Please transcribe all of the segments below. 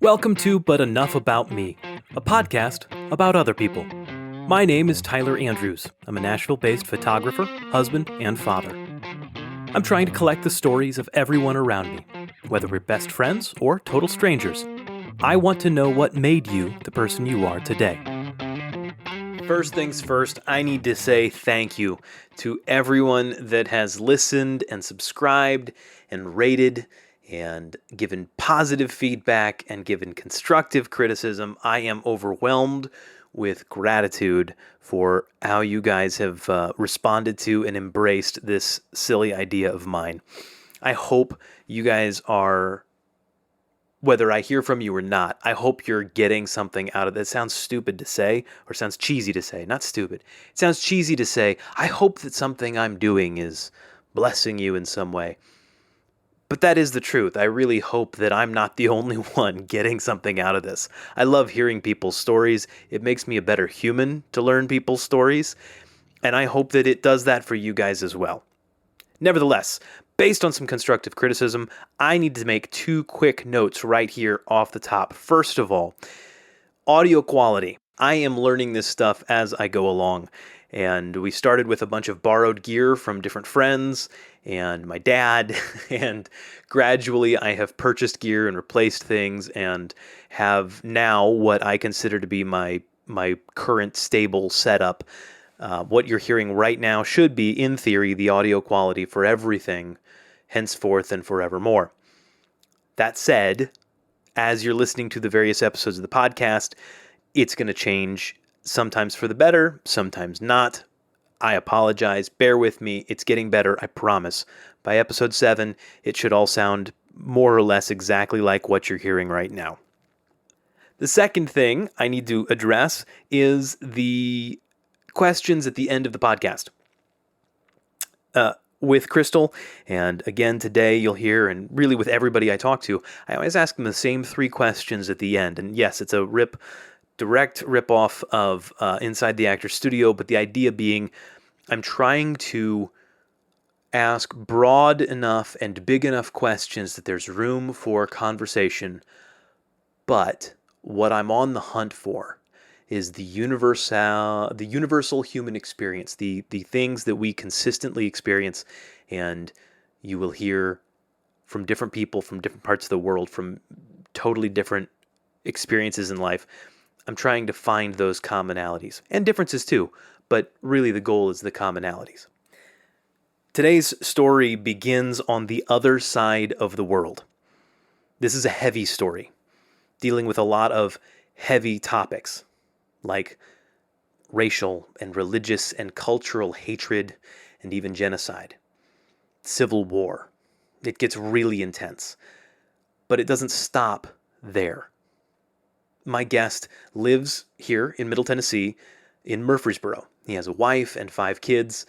Welcome to But Enough About Me, a podcast about other people. My name is Tyler Andrews. I'm a Nashville-based photographer, husband, and father. I'm trying to collect the stories of everyone around me, whether we're best friends or total strangers. I want to know what made you the person you are today. First things first, I need to say thank you to everyone that has listened and subscribed and rated and given positive feedback and given constructive criticism. I am overwhelmed with gratitude for how you guys have responded to and embraced this silly idea of mine. I hope you guys are, whether I hear from you or not, I hope you're getting something out of this. It sounds stupid to say, or sounds cheesy to say, not stupid. It sounds cheesy to say, I hope that something I'm doing is blessing you in some way. But that is the truth. I really hope that I'm not the only one getting something out of this. I love hearing people's stories. It makes me a better human to learn people's stories, and I hope that it does that for you guys as well. Nevertheless, based on some constructive criticism, I need to make two quick notes right here off the top. First of all, audio quality. I am learning this stuff as I go along. And we started with a bunch of borrowed gear from different friends and my dad, and gradually I have purchased gear and replaced things and have now what I consider to be my current stable setup. What you're hearing right now should be, in theory, the audio quality for everything henceforth and forevermore. That said, as you're listening to the various episodes of the podcast, it's going to change, sometimes for the better, sometimes not. I apologize. Bear with me. It's getting better, I promise. By episode 7, it should all sound more or less exactly like what you're hearing right now. The second thing I need to address is the questions at the end of the podcast. With Crystal, and again today you'll hear, and really with everybody I talk to, I always ask them the same 3 questions at the end. And yes, it's a direct rip-off of Inside the Actor's Studio, but the idea being I'm trying to ask broad enough and big enough questions that there's room for conversation, but what I'm on the hunt for is the universal human experience, the things that we consistently experience, and you will hear from different people from different parts of the world, from totally different experiences in life. I'm trying to find those commonalities, and differences too, but really the goal is the commonalities. Today's story begins on the other side of the world. This is a heavy story, dealing with a lot of heavy topics, like racial and religious and cultural hatred, and even genocide, civil war. It gets really intense, but it doesn't stop there. My guest lives here in Middle Tennessee, in Murfreesboro. He has a wife and 5 kids.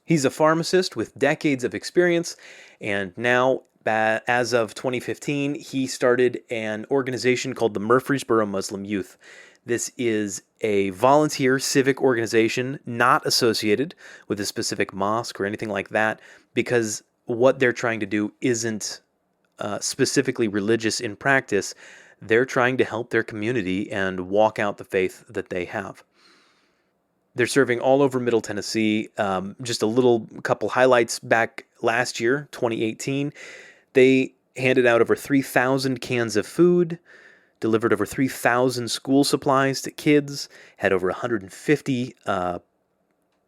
He's a pharmacist with decades of experience, and now, as of 2015, he started an organization called the Murfreesboro Muslim Youth. This is a volunteer civic organization not associated with a specific mosque or anything like that, because what they're trying to do isn't specifically religious in practice. They're trying to help their community and walk out the faith that they have. They're serving all over Middle Tennessee. Just a couple highlights back last year, 2018. They handed out over 3,000 cans of food, delivered over 3,000 school supplies to kids, had over 150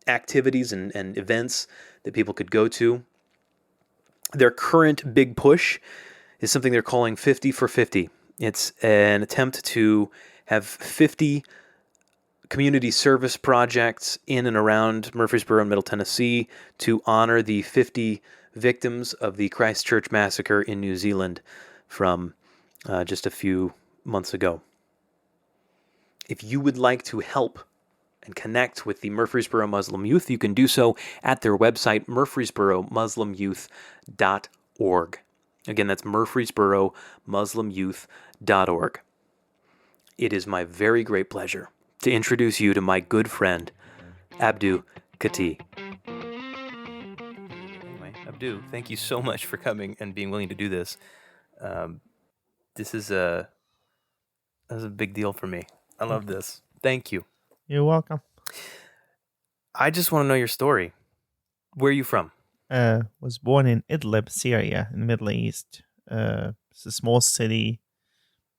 activities and events that people could go to. Their current big push is something they're calling 50 for 50. It's an attempt to have 50 community service projects in and around Murfreesboro and Middle Tennessee to honor the 50 victims of the Christchurch massacre in New Zealand from just a few months ago. If you would like to help and connect with the Murfreesboro Muslim Youth, you can do so at their website, murfreesboromuslimyouth.org. Again, that's murfreesboromuslimyouth.org. It is my very great pleasure to introduce you to my good friend, Abdou Kattih. Anyway, Abdou, thank you so much for coming and being willing to do this. This is a That's a big deal for me. I love this. Thank you. You're welcome. I just want to know your story. Where are you from? Was born in Idlib, Syria, in the Middle East. It's a small city,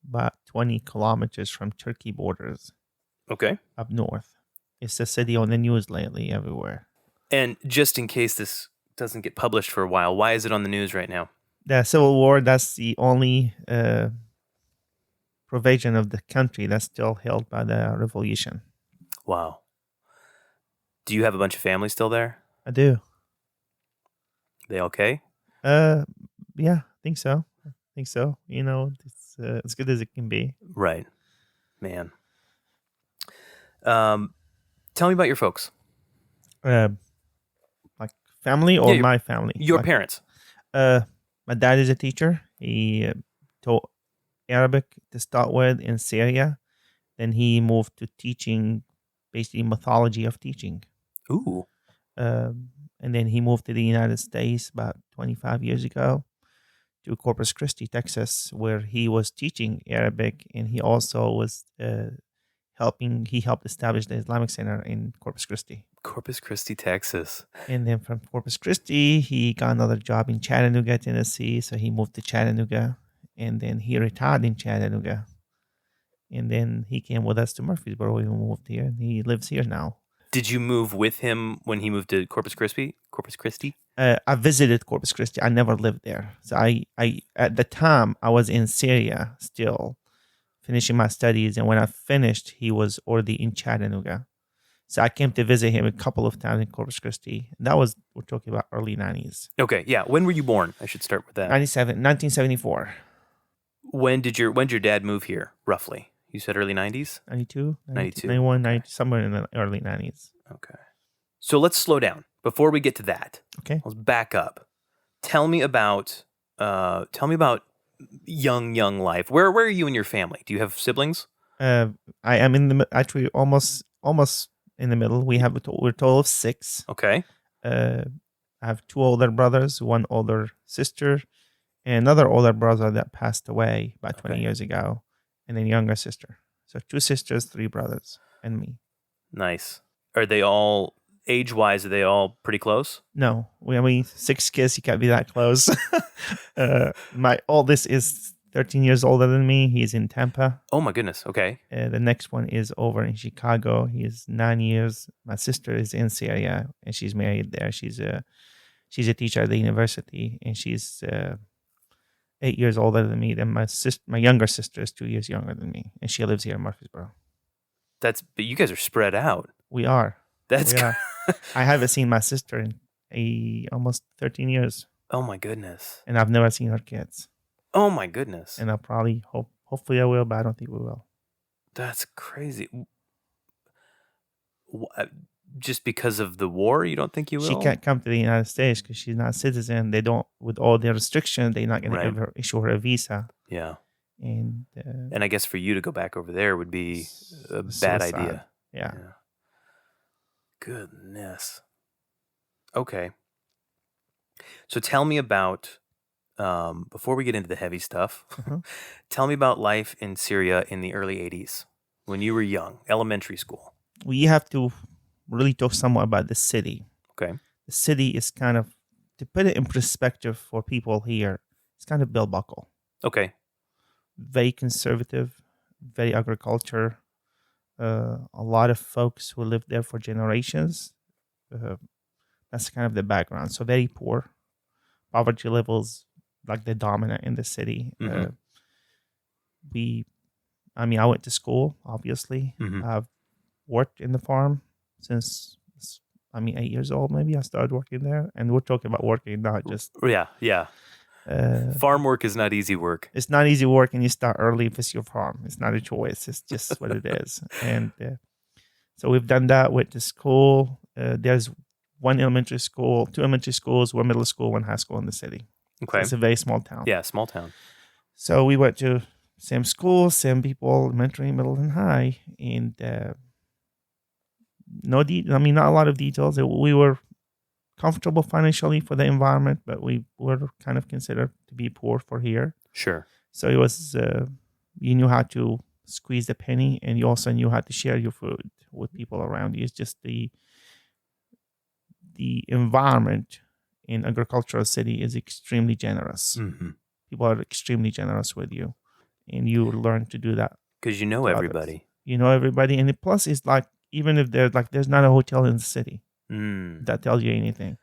about 20 kilometers from Turkey borders, Okay. up north. It's a city on the news lately everywhere. And just in case this doesn't get published for a while, why is it on the news right now? The civil war, that's the only provision of the country that's still held by the revolution. Wow. Do you have a bunch of family still there? I do. They okay? Yeah, I think so. It's as good as it can be. Right. Man. Tell me about your folks. Like family or Yeah, my family? Your parents. My dad is a teacher. He taught Arabic to start with in Syria. Then he moved to teaching, basically methodology of teaching. Ooh. And then he moved to the United States about 25 years ago to Corpus Christi, Texas, where he was teaching Arabic, and he also was he helped establish the Islamic Center in Corpus Christi. Corpus Christi, Texas. And then from Corpus Christi, he got another job in Chattanooga, Tennessee. So he moved to Chattanooga, and then he retired in Chattanooga. And then he came with us to Murfreesboro. We moved here, and he lives here now. Did you move with him when he moved to Corpus Christi? I visited Corpus Christi. I never lived there. So I at the time I was in Syria still, finishing my studies, and when I finished, he was already in Chattanooga. So I came to visit him a couple of times in Corpus Christi. We're talking about early 90s. Okay, yeah. When were you born? I should start with that. 1974. When did your dad move here, roughly? You said early 90s? 92? 92. 91, 90, somewhere in the early 90s. Okay. So let's slow down. Before we get to that, okay, let's back up. Tell me about young life. Where are you and your family? Do you have siblings? I am actually almost in the middle. We're a total of 6. Okay. I have 2 older brothers, 1 older sister, and another older brother that passed away about 20 years ago, and then a younger sister. So 2 sisters, 3 brothers, and me. Nice. Are they all, age-wise, are they all pretty close? No. We 6 kids, you can't be that close. My oldest is 13 years older than me. He's in Tampa. Oh, my goodness. Okay. The next one is over in Chicago. He is 9 years. My sister is in Syria, and she's married there. She's a teacher at the university, and she's 8 years older than me. Then my younger sister is 2 years younger than me, and she lives here in Murfreesboro. But you guys are spread out. We are. We are. I haven't seen my sister in almost 13 years. Oh my goodness. And I've never seen her kids. Oh my goodness. And I'll probably hopefully I will, but I don't think we will. That's crazy. Just because of the war, you don't think you will? She can't come to the United States because she's not a citizen. They don't, with all the restrictions, they're not going to issue her a visa. Yeah. And I guess for you to go back over there would be a bad idea. Yeah. Goodness. Okay. So tell me about, before we get into the heavy stuff, tell me about life in Syria in the early 80s when you were young, elementary school. We have to really talk somewhat about the city. Okay. The city is kind of, to put it in perspective for people here, it's kind of bell buckle. Okay. Very conservative, very agriculture. A lot of folks who lived there for generations. That's kind of the background. So very poor. Poverty levels like the dominant in the city. Mm-hmm. I went to school, obviously. Mm-hmm. I've worked in the farm since 8 years old. Maybe I started working there, and we're talking about working, not just yeah. Farm work is not easy work. It's not easy work, and you start early if it's your farm. It's not a choice. It's just what it is. And so we've done that. Went to school. There's 1 elementary school, 2 elementary schools, 1 middle school, 1 high school in the city. Okay, so it's a very small town. Yeah, small town. So we went to same school, same people, elementary, middle, and high, and not a lot of details. We were comfortable financially for the environment, but we were kind of considered to be poor for here. Sure. So it was, you knew how to squeeze a penny, and you also knew how to share your food with people around you. It's just the environment in agricultural city is extremely generous. Mm-hmm. People are extremely generous with you, and you learn to do that. Because you know to others. everybody. You know everybody, and plus it's like even if there's not a hotel in the city that tells you anything.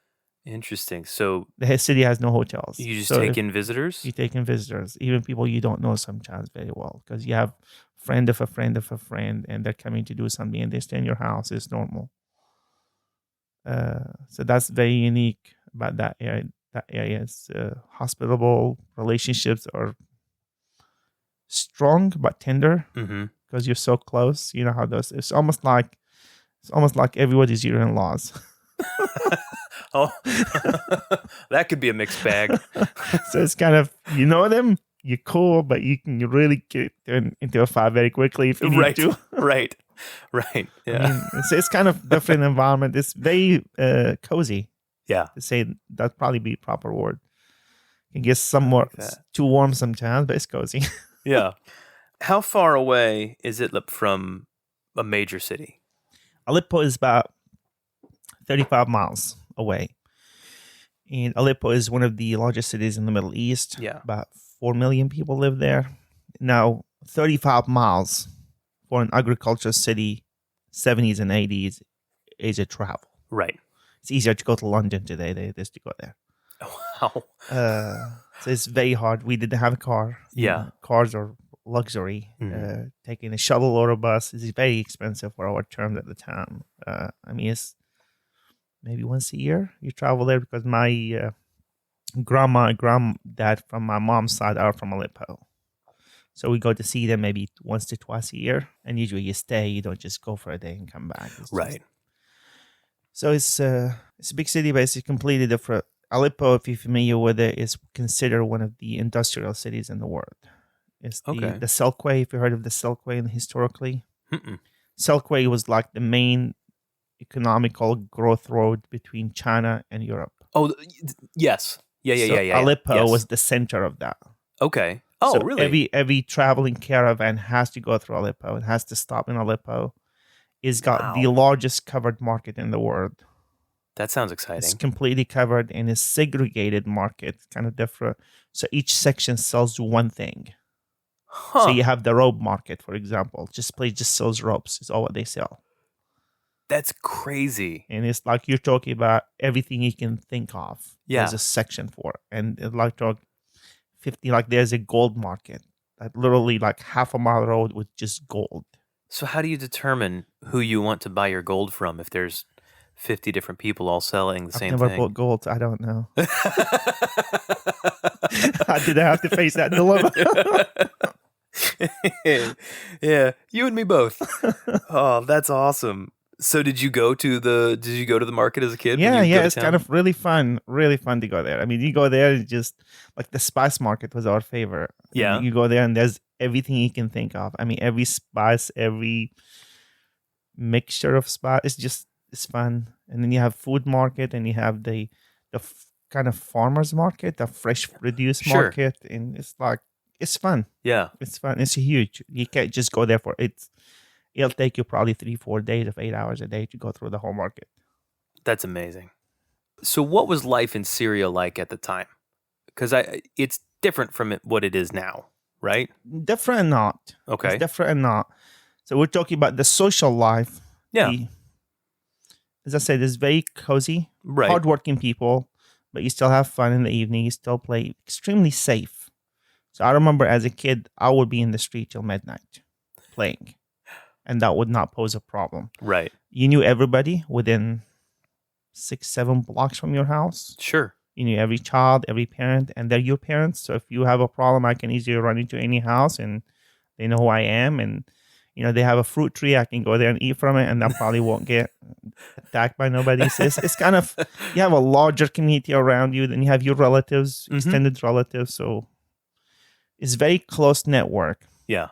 Interesting. So The city has no hotels. you just So take if in visitors? you take in visitors, even people you don't know sometimes very well, because you have friend of a friend of a friend, and they're coming to do something, and they stay in your house. It's normal. So that's very unique about that area. That area is hospitable. Relationships are strong but tender Mm-hmm. because you're so close. You know how those. It's almost like everybody's your in-laws. Oh, that could be a mixed bag. So it's kind of, you know them, you're cool, but you can really get into a fight very quickly if you need to. Right. Yeah. I mean, it's kind of different environment. It's very cozy. Yeah. To say that'd probably be a proper word. It gets somewhat too warm sometimes, but it's cozy. Yeah. How far away is Idlib from a major city? Aleppo is about 35 miles away. And Aleppo is one of the largest cities in the Middle East. Yeah. About 4 million people live there. Now, 35 miles for an agricultural city, 70s and 80s, is a travel. Right. It's easier to go to London today than it is to go there. Wow. So it's very hard. We didn't have a car. Yeah. Cars are luxury. Taking a shuttle or a bus is very expensive for our terms at the time. I mean, it's maybe once a year you travel there, because my grandma and granddad from my mom's side are from Aleppo. So we go to see them maybe once to twice a year. And usually you stay. You don't just go for a day and come back. Right. So it's a big city, but it's completely different. Aleppo, if you're familiar with it, is considered one of the industrial cities in the world. It's the Silkway, if you heard of the Silkway historically. Silkway was like the main economical growth road between China and Europe. Oh, yes. Yeah. Aleppo was the center of that. Okay. Oh, so really? Every traveling caravan has to go through Aleppo and has to stop in Aleppo. It's got the largest covered market in the world. That sounds exciting. It's completely covered in a segregated market, kind of different. So each section sells one thing. Huh. So you have the rope market, for example. Place just sells ropes. It's all what they sell. That's crazy. And it's like you're talking about everything you can think of. Yeah. There's a section for it. And it's like 50, like there's a gold market. Like literally like half a mile road with just gold. So how do you determine who you want to buy your gold from if there's 50 different people all selling the same thing? I've never bought gold. I don't know. I didn't have to face that dilemma. Yeah, you and me both. Oh, that's awesome. So did you go to the market as a kid? Yeah, it's kind of really fun to go there. I mean, you go there and just like the spice market was our favorite. Yeah. And you go there and there's everything you can think of. I mean, every spice, every mixture of spice, it's fun. And then you have food market, and you have the kind of farmers market, the fresh produce market, and it's fun. Yeah. It's fun. It's huge. You can't just go there it'll take you probably 3-4 days of 8 hours a day to go through the whole market. That's amazing. So what was life in Syria like at the time? Because it's different from what it is now, right? Different and not. Okay. It's different and not. So we're talking about the social life. Yeah. As I said, it's very cozy, right. Hardworking people, but you still have fun in the evening. You still play extremely safe. So I remember as a kid, I would be in the street till midnight playing. And that would not pose a problem. Right. You knew everybody within 6-7 blocks from your house. Sure. You knew every child, every parent, and they're your parents. So if you have a problem, I can easily run into any house and they know who I am. And, they have a fruit tree. I can go there and eat from it, and I probably won't get attacked by nobody. So it's kind of, you have a larger community around you. Then you have your relatives, extended relatives. So it's very close network. Yeah.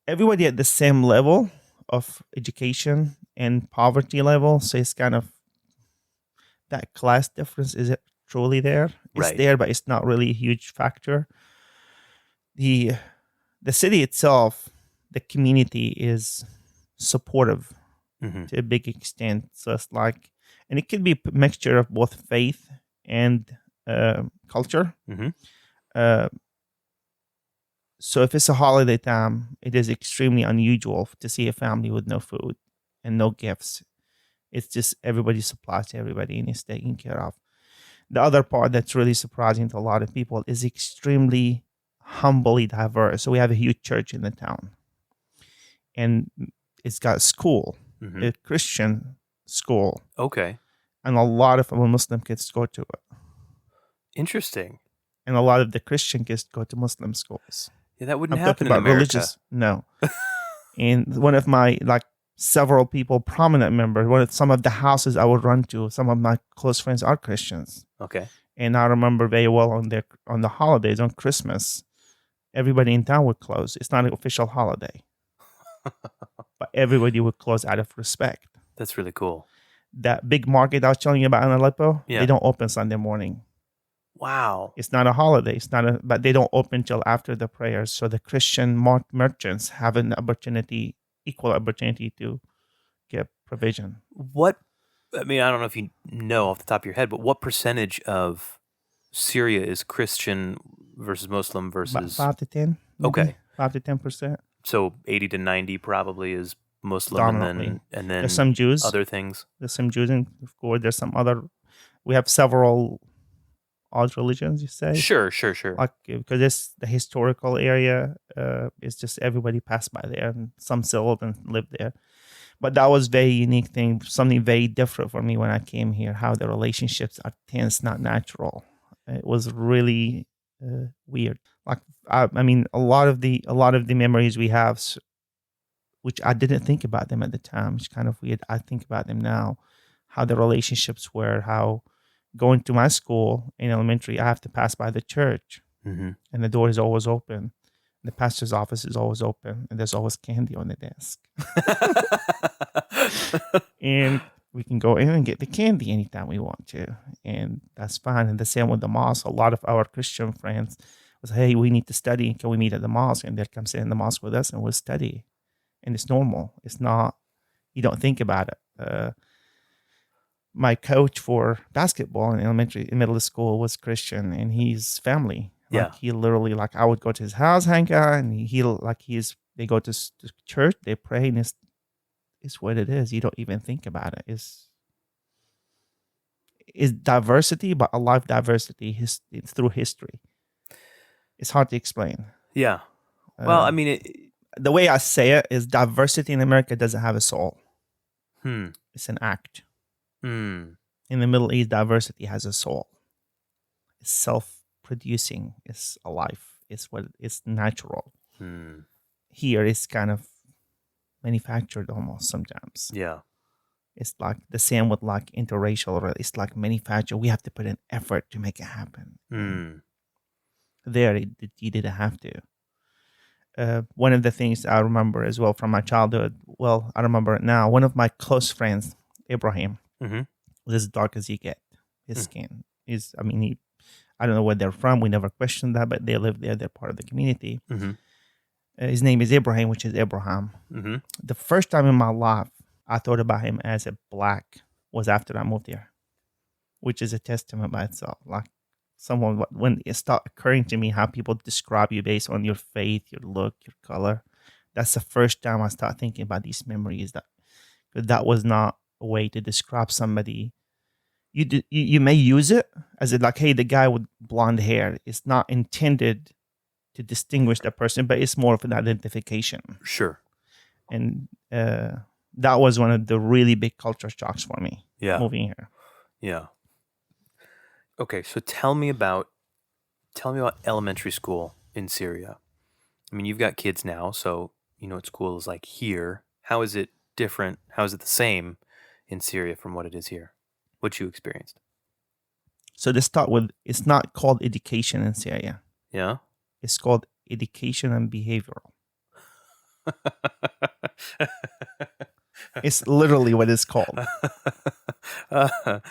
Everybody at the same level of education and poverty level. So it's kind of that class difference isn't truly there. It's there, but it's not really a huge factor. The the city itself, the community is supportive Mm-hmm. to a big extent. So it's like, and it could be a mixture of both faith and culture. Mm-hmm. So if it's a holiday time, it is extremely unusual to see a family with no food and no gifts. It's just everybody supplies to everybody and it's taken care of. The other part that's really surprising to a lot of people is extremely humbly diverse. So we have a huge church in the town, and it's got a school, Mm-hmm. a Christian school, Okay. and a lot of our Muslim kids go to it. Interesting. And a lot of the Christian kids go to Muslim schools. Yeah, that wouldn't I'm happen talking in about America. religious. No. And one of my, like, several people, prominent members, some of the houses I would run to, some of my close friends are Christians. Okay. And I remember very well on the holidays, on Christmas, everybody in town would close. It's not an official holiday, but everybody would close out of respect. That's really cool. That big market I was telling you about in Aleppo, Yeah. they don't open Sunday morning. Wow. It's not a holiday. But they don't open till after the prayers. So the Christian merchants have an opportunity, equal opportunity to get provision. I don't know if you know off the top of your head, but what percentage of Syria is Christian versus Muslim About versus 5 to 10. Maybe. Okay. 5 to 10%. So 80 to 90 probably is Muslim, Dominantly. and then There's some Jews. other things. There's some Jews, and of course, there's some other. We have several odd religions, you say? Sure. Like, because it's the historical area, it's just everybody passed by there, and some settled and lived there. But that was very unique thing, something very different for me when I came here. How the relationships are tense, not natural. It was really weird. Like, a lot of the memories we have, which I didn't think about them at the time. It's kind of weird. I think about them now, how the relationships were, how going to my school in elementary, I have to pass by the church, Mm-hmm. and the door is always open. The pastor's office is always open, and there's always candy on the desk. And we can go in and get the candy anytime we want to, and that's fine. And the same with the mosque. A lot of our Christian friends was, hey, we need to study. Can we meet at the mosque? And they'll come sit in the mosque with us, and we'll study. And it's normal. It's not, you don't think about it. My coach for basketball in middle school was Christian, and he's family. Like, he literally, like, I would go to his house, hang out, and they go to church, they pray, and it's what it is. You don't even think about it. It's diversity, but a life diversity. It's through history. It's hard to explain. Yeah. Well, the way I say it is diversity in America doesn't have a soul. It's an act. In the Middle East, diversity has a soul. It's self-producing. It's alive. It's natural. Here, it's kind of manufactured almost sometimes. Yeah. It's like the same with like interracial. It's like manufactured. We have to put an effort to make it happen. There, you didn't have to. One of the things I remember as well from my childhood, well, I remember it now. One of my close friends, Ibrahim, was as dark as you get. His skin is, I don't know where they're from. We never questioned that, but they live there. They're part of the community. His name is Ibrahim, which is Abraham. The first time in my life I thought about him as a black was after I moved here, which is a testament by itself. Like, when it started occurring to me how people describe you based on your faith, your look, your color, that's the first time I start thinking about these memories. That was not a way to describe somebody. You may use it as like, hey, the guy with blonde hair. It's not intended to distinguish that person, but it's more of an identification. Sure. And that was one of the really big culture shocks for me. Moving here. Yeah. Okay, so tell me about elementary school in Syria. You've got kids now, so you know what school is like here. How is it different? How is it the same in Syria from what it is here? What you experienced? So to start with, it's not called education in Syria. Yeah? It's called education and behavioral. It's literally what it's called.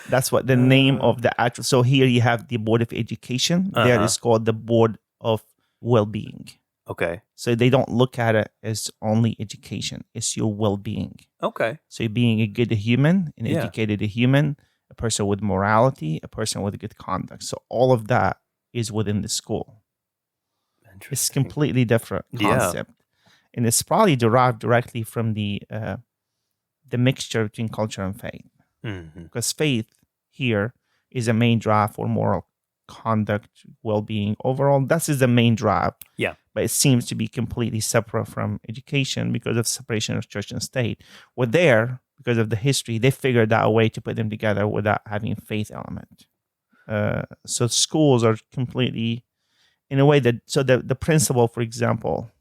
That's what the name of the actual. So here you have the Board of Education. There is called the Board of Well-being. Okay. So they don't look at it as only education. It's your well-being. Okay. So you're being a good human, an Yeah. educated human, a person with morality, a person with good conduct. So all of that is within the school. It's Interesting. completely different Yeah. concept. And it's probably derived directly from the mixture between culture and faith. Mm-hmm. Because faith here is a main drive for moral conduct, well-being overall. This is the main drive. Yeah. But it seems to be completely separate from education because of separation of church and state. Well, there, because of the history, they figured out a way to put them together without having a faith element. So schools are completely, in a way that, so the principal, for example,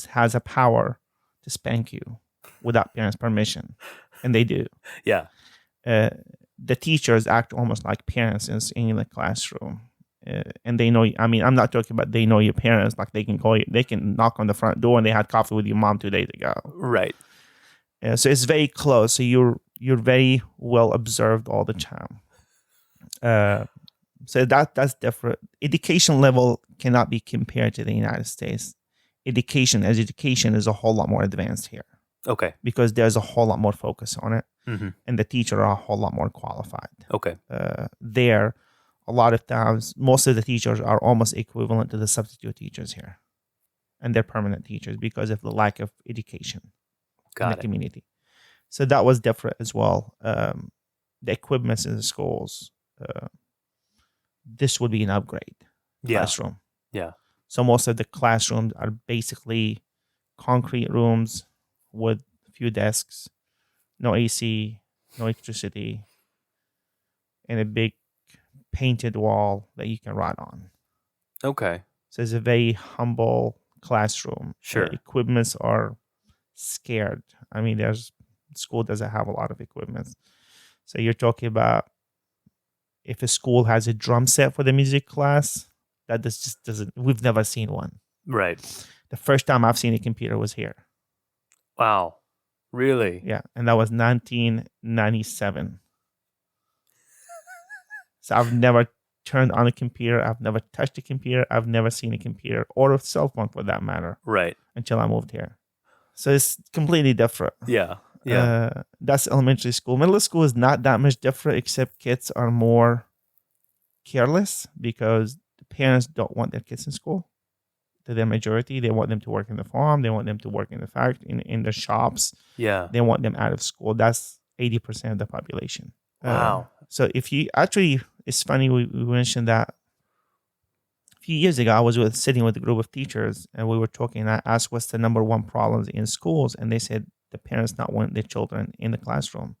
has a power to spank you without parents' permission, and they do. Yeah. The teachers act almost like parents in the classroom. And they know, I mean, I'm not talking about they know your parents, like they can call you, they can knock on the front door and they had coffee with your mom 2 days ago. Right. So it's very close. So you're very well observed all the time. So that's different. Education level cannot be compared to the United States. Education is a whole lot more advanced here. Okay. Because there's a whole lot more focus on it, Mm-hmm. and the teacher are a whole lot more qualified. Okay. There, a lot of times, most of the teachers are almost equivalent to the substitute teachers here, and they're permanent teachers because of the lack of education in the community. So that was different as well. The equipment in the schools, this would be an upgrade classroom. Yeah. So most of the classrooms are basically concrete rooms with a few desks, no AC, no electricity, and a big painted wall that you can write on. Okay. So it's a very humble classroom. Sure. Equipments are scared. I mean, school doesn't have a lot of equipment. So you're talking about if a school has a drum set for the music class, that just doesn't, we've never seen one. Right. The first time I've seen a computer was here. Wow. Really? Yeah. And that was 1997. So I've never turned on a computer. I've never touched a computer. I've never seen a computer or a cell phone for that matter. Right. Until I moved here. So it's completely different. Yeah. Yeah. That's elementary school. Middle school is not that much different, except kids are more careless because the parents don't want their kids in school. To their majority, they want them to work in the farm. They want them to work in the factory, in the shops. Yeah. They want them out of school. That's 80% of the population. Wow. So if you actually, it's funny we mentioned that a few years ago. I was sitting with a group of teachers and we were talking. And I asked, "What's the number one problems in schools?" And they said the parents not want their children in the classroom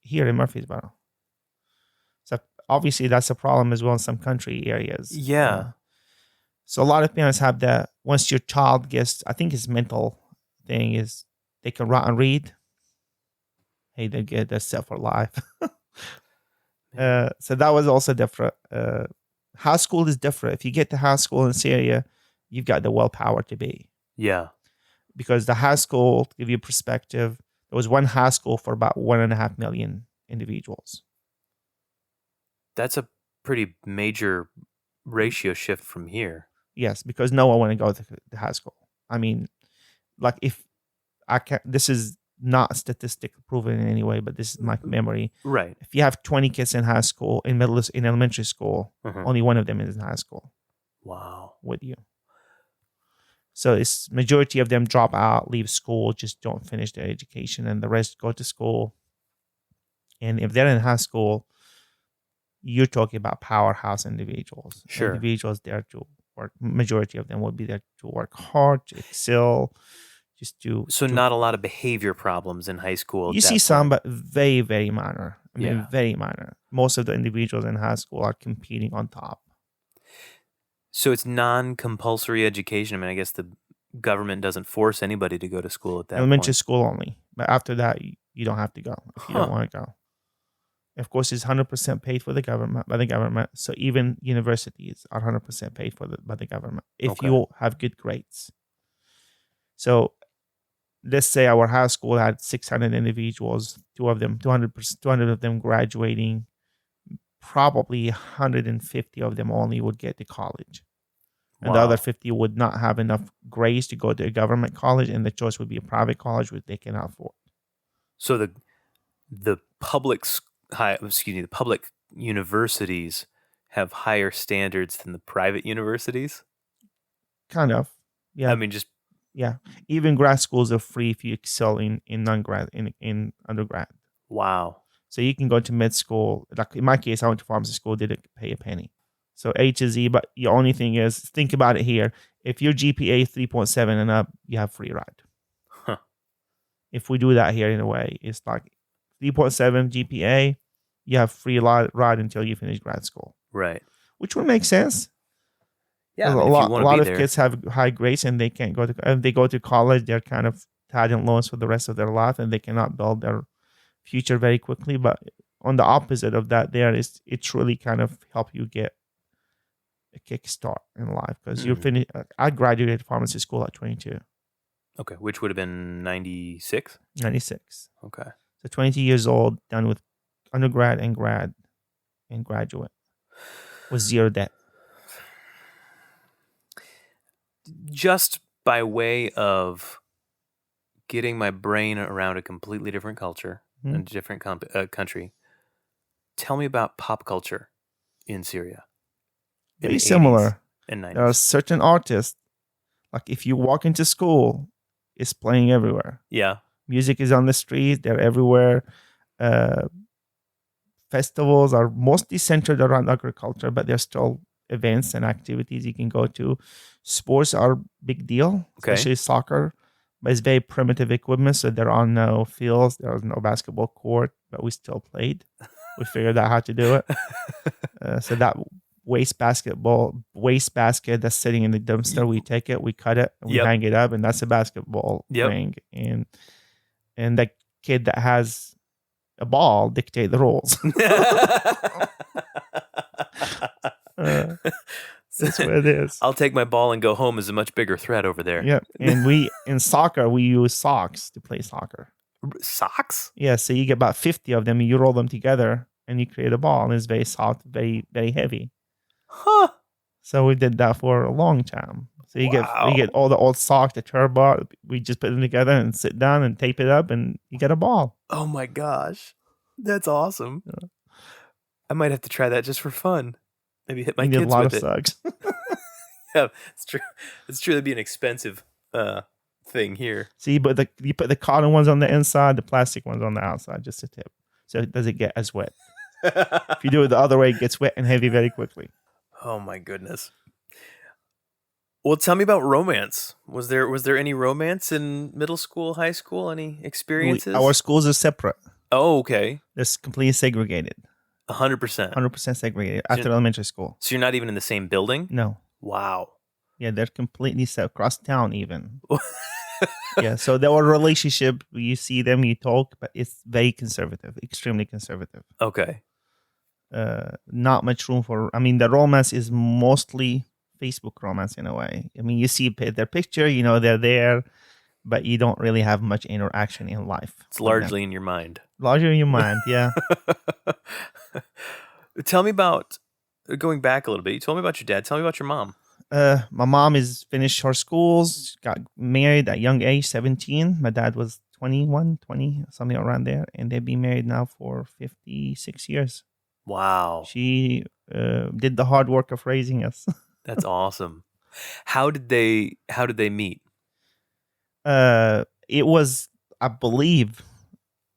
here in Murfreesboro. So obviously that's a problem as well in some country areas. Yeah. So a lot of parents have that. Once your child gets, I think his mental thing is they can write and read. Hey, they get that set for life. So that was also different. High school is different. If you get to high school in Syria, you've got the willpower to be. Yeah. Because the high school, to give you perspective, there was one high school for about 1.5 million individuals. That's a pretty major ratio shift from here. Yes, because no one want to go to the high school. I mean, like if I can, this is not statistically proven in any way, but this is my memory. Right. If you have 20 kids in high school, in elementary school, only one of them is in high school. Wow. With you. So it's majority of them drop out, leave school, just don't finish their education, and the rest go to school. And if they're in high school, you're talking about powerhouse individuals. Sure. Individuals there to work. Majority of them will be there to work hard, to excel, just to. So not a lot of behavior problems in high school. You see some, but very, very minor. I mean, Yeah. very minor. Most of the individuals in high school are competing on top. So it's non-compulsory education. I mean, I guess the government doesn't force anybody to go to school at that Elementary point. school only. But after that, you don't have to go if you don't want to go. Of course, it's 100% paid for by the government. So even universities are 100% paid for by the government if you have good grades. So let's say our high school had 600 individuals, 200 of them graduating. Probably 150 of them only would get to college. And the other Wow. 50 would not have enough grades to go to a government college, and the choice would be a private college, which they cannot afford. So the the public universities have higher standards than the private universities. Kind of. Yeah. I mean, just Yeah. Even grad schools are free if you excel in non-grad, in undergrad. wow. So you can go to med school. Like in my case, I went to pharmacy school, didn't pay a penny. So A to Z, but the only thing is, think about it here. If your GPA 3.7 and up, you have free ride. Huh. If we do that here in a way, it's like 3.7 GPA, you have free ride until you finish grad school. Right. Which would make sense. Yeah. I A mean, if you lot want to be of there, kids have high grades and they can't go to. If they go to college, they're kind of tied in loans for the rest of their life, and they cannot build their future very quickly. But on the opposite of that, it truly kind of help you get a kickstart in life, because you're finished. I graduated pharmacy school at 22, okay, which would have been 96. 96. Okay. So 20 years old, done with undergrad and grad and graduate with zero debt. Just by way of getting my brain around a completely different culture and a different country, tell me about pop culture in Syria. In Very the similar. 80s and 90s. There are certain artists, like if you walk into school, it's playing everywhere. Yeah. Music is on the street. They're everywhere. Festivals are mostly centered around agriculture, but there's still events and activities you can go to. Sports are a big deal, especially soccer, but it's very primitive equipment, so there are no fields, there was no basketball court, but we still played. We figured out how to do it. So that waste basket that's sitting in the dumpster, we take it, we cut it, and we hang it up, and that's a basketball ring. And that kid that has a ball dictate the rules. That's what it is. I'll take my ball and go home is a much bigger threat over there. Yeah, and in soccer, we use socks to play soccer. Socks? Yeah, so you get about 50 of them, and you roll them together, and you create a ball, and it's very soft, very, very heavy. Huh. So we did that for a long time. So you get all the old socks, the turbo. We just put them together and sit down and tape it up, and you get a ball. Oh my gosh, that's awesome! Yeah. I might have to try that just for fun. Maybe hit my kids with it. A lot of socks. Yeah, it's true. It's true. That'd be an expensive thing here. So you put the cotton ones on the inside, the plastic ones on the outside, just a tip. So it doesn't get as wet. If you do it the other way, it gets wet and heavy very quickly. Oh my goodness. Well, tell me about romance. Was there any romance in middle school, high school? Any experiences? Our schools are separate. Oh, okay. They're completely segregated. 100%. 100% segregated after elementary school. So you're not even in the same building? No. Wow. Yeah, they're completely set across town even. Yeah, so there were relationship. You see them, you talk, but it's very conservative, extremely conservative. Okay. Not much room for. I mean, the romance is mostly Facebook romance in a way. I mean, you see their picture, you know they're there, but you don't really have much interaction in life. It's largely in your mind. Largely in your mind, yeah. Tell me about, going back a little bit, you told me about your dad. Tell me about your mom. My mom is finished her schools, got married at young age, 17. My dad was 21, 20, something around there. And they've been married now for 56 years. Wow. She did the hard work of raising us. That's awesome. How did they meet? It was, I believe,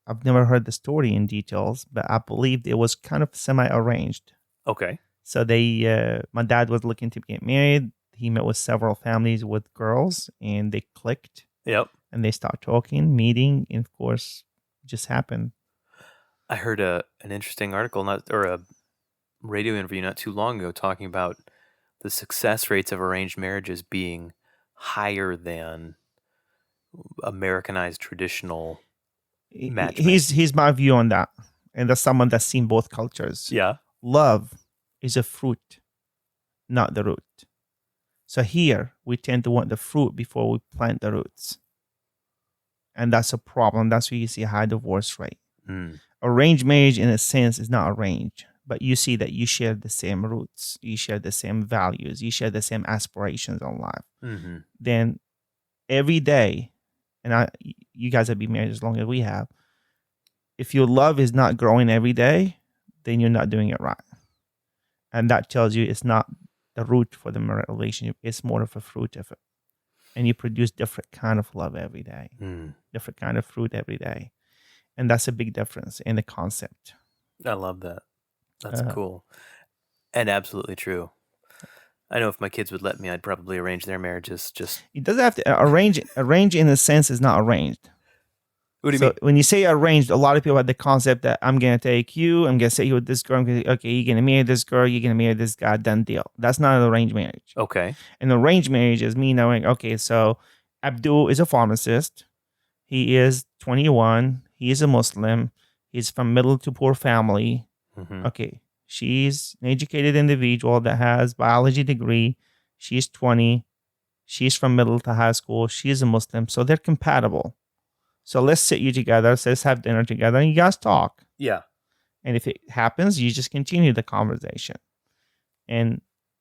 I've never heard the story in details, but I believe it was kind of semi-arranged. Okay. So my dad was looking to get married. He met with several families with girls, and they clicked. Yep. And they start talking, meeting, and of course, it just happened. I heard an interesting article, or a radio interview not too long ago, talking about the success rates of arranged marriages being higher than Americanized traditional matchmaking. He's my view on that, and that's someone that's seen both cultures. Yeah. Love is a fruit, not the root. So here, we tend to want the fruit before we plant the roots. And that's a problem. That's where you see a high divorce rate. Arranged marriage, in a sense, is not arranged, but you see that you share the same roots, you share the same values, you share the same aspirations in life, then every day, and you guys have been married as long as we have, if your love is not growing every day, then you're not doing it right. And that tells you it's not the root for the relationship, it's more of a fruit of it. And you produce different kind of love every day, different kind of fruit every day. And that's a big difference in the concept. I love that. That's cool. And absolutely true. I know if my kids would let me, I'd probably arrange their marriages. Just it doesn't have to arrange. Arrange in a sense is not arranged. What do you mean? When you say arranged, a lot of people have the concept that I'm going to take you, I'm going to set you with this girl. Okay, you're going to marry this girl, you're going to marry this guy, done deal. That's not an arranged marriage. Okay. An arranged marriage is me knowing, okay, so Abdul is a pharmacist. He is 21. He is a Muslim. He's from middle to poor family. Okay, she's an educated individual that has biology degree. She's 20. She's from middle to high school. She's a Muslim. So they're compatible. So let's sit you together. So let's have dinner together and you guys talk. Yeah. And if it happens, you just continue the conversation. And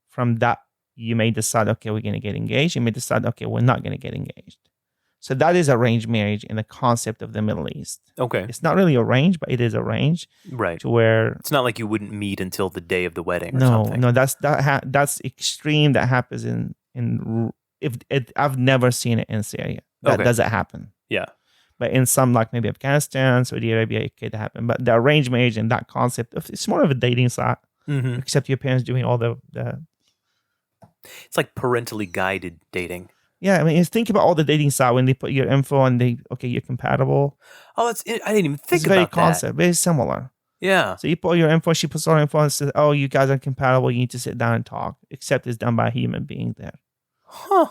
from that, you may decide, okay, we're going to get engaged. You may decide, okay, we're not going to get engaged. So that is arranged marriage in the concept of the Middle East. Okay. It's not really arranged, but it is arranged. Right. To where it's not like you wouldn't meet until the day of the wedding or something. No, that's extreme. That happens I've never seen it in Syria. That doesn't happen. Yeah. But in some, like maybe Afghanistan, Saudi Arabia, it could happen. But the arranged marriage and that concept, it's more of a dating site. Except your parents doing all the... It's like parentally guided dating. Yeah, I mean, think about all the dating sites when they put your info and you're compatible. Oh, I didn't even think about that. Concept, very similar. Yeah. So you put your info, she puts her info and says, oh, you guys are compatible. You need to sit down and talk. Except it's done by a human being there. Huh.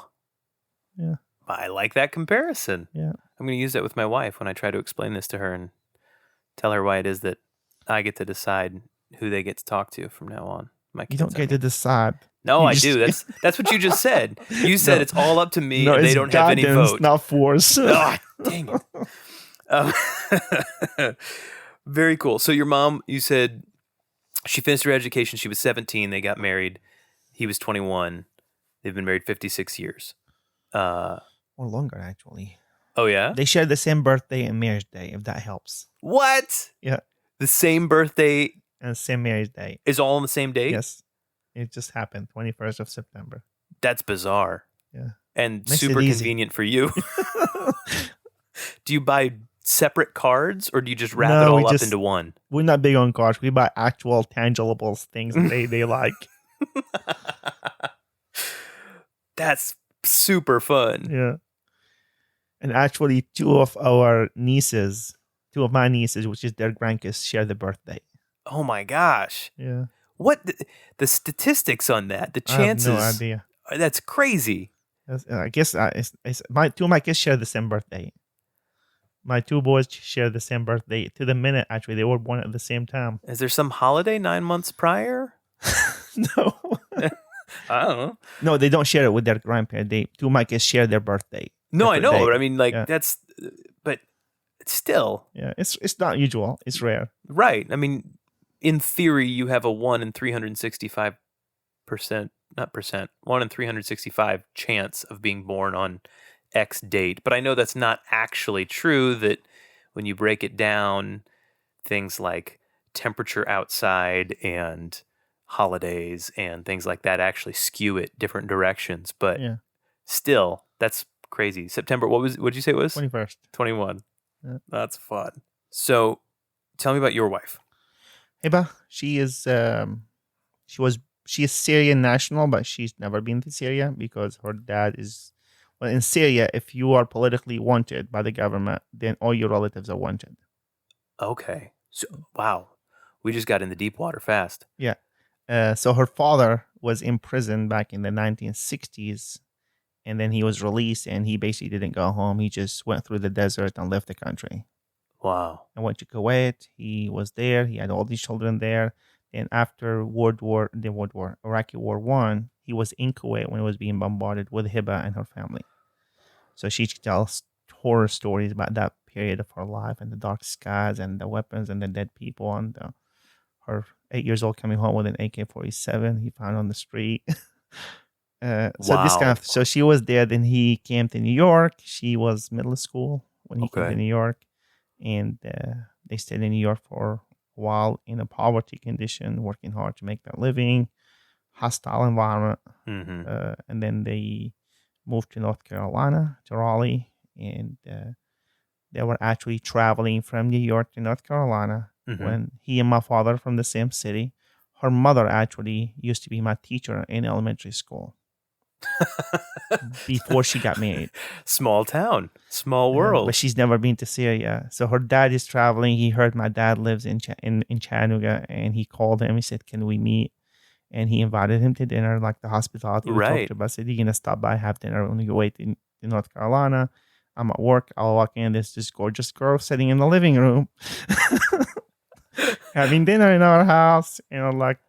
Yeah. I like that comparison. Yeah. I'm going to use that with my wife when I try to explain this to her and tell her why it is that I get to decide who they get to talk to from now on. You don't get to decide. No, I do. That's what you just said. You said it's all up to me and they don't have any vote. Not force. Oh, dang it. Very cool. So your mom, you said she finished her education. She was 17. They got married. He was 21. They've been married 56 years. Or longer, actually. Oh, yeah? They share the same birthday and marriage day, if that helps. What? Yeah. The same birthday and same marriage day. Is all on the same date? Yes. It just happened, 21st of September. That's bizarre. Yeah. And makes super convenient for you. Do you buy separate cards or do you just wrap it all up into one? We're not big on cards. We buy actual tangible things that they like. That's super fun. Yeah. And actually, two of my nieces, which is their grandkids, share the birthday. Oh my gosh. Yeah. What the statistics on that? The chances? I have no idea. That's crazy. I guess two of my kids share the same birthday. My two boys share the same birthday to the minute. Actually, they were born at the same time. Is there some holiday 9 months prior? No. I don't know. No, they don't share it with their grandparents. Two of my kids share their birthday. No, I know, but I mean, that's, but still. Yeah, it's not usual. It's rare. Right. I mean, in theory, you have a 1 in 365 chance of being born on X date. But I know that's not actually true, that when you break it down, things like temperature outside and holidays and things like that actually skew it different directions. But still, that's crazy. September, what did you say it was? 21st. 21. Yeah. That's fun. So tell me about your wife. Hiba, she is Syrian national, but she's never been to Syria because her dad is, well, in Syria, if you are politically wanted by the government, then all your relatives are wanted. Okay. So, wow. We just got in the deep water fast. Yeah. So her father was imprisoned back in the 1960s, and then he was released, and he basically didn't go home. He just went through the desert and left the country. Wow. And went to Kuwait. He was there. He had all these children there. And after Iraqi War One, he was in Kuwait when it was being bombarded with Hiba and her family. So she tells horror stories about that period of her life and the dark skies and the weapons and the dead people and the her 8 years old coming home with an AK-47 he found on the street. Wow. So she was there. Then he came to New York. She was middle school when he came to Okay. New York, and they stayed in New York for a while in a poverty condition, working hard to make their living, hostile environment. Mm-hmm. And then they moved to North Carolina, to Raleigh, and they were actually traveling from New York to North Carolina Mm-hmm. when he and my father from the same city. Her mother actually used to be my teacher in elementary school before she got married. Small town, small world. But she's never been to Syria. So her dad is traveling. He heard my dad lives in Chattanooga, and he called him. He said, "Can we meet?" And he invited him to dinner, like the hospitality we Right. talked about. Said, "You're gonna stop by, have dinner on your way to North Carolina. I'm at work. I'll walk in. There's this gorgeous girl sitting in the living room, having dinner in our house." And I'm like,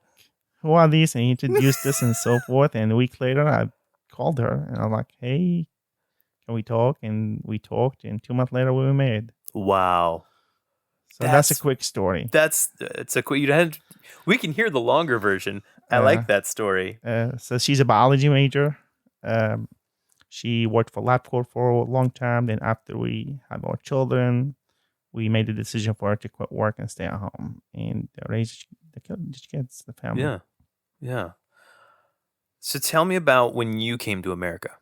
"Who are these?" And he introduced us and so forth. And a week later, I called her, and I'm like, "Hey, can we talk?" And we talked. And 2 months later, we were married. Wow. So that's a quick story. It's a quick. We can hear the longer version. I like that story. So she's a biology major. She worked for LabCorp for a long time. Then after we had our children, we made the decision for her to quit work and stay at home and raise the kids, the family. Yeah. Yeah. So tell me about when you came to America.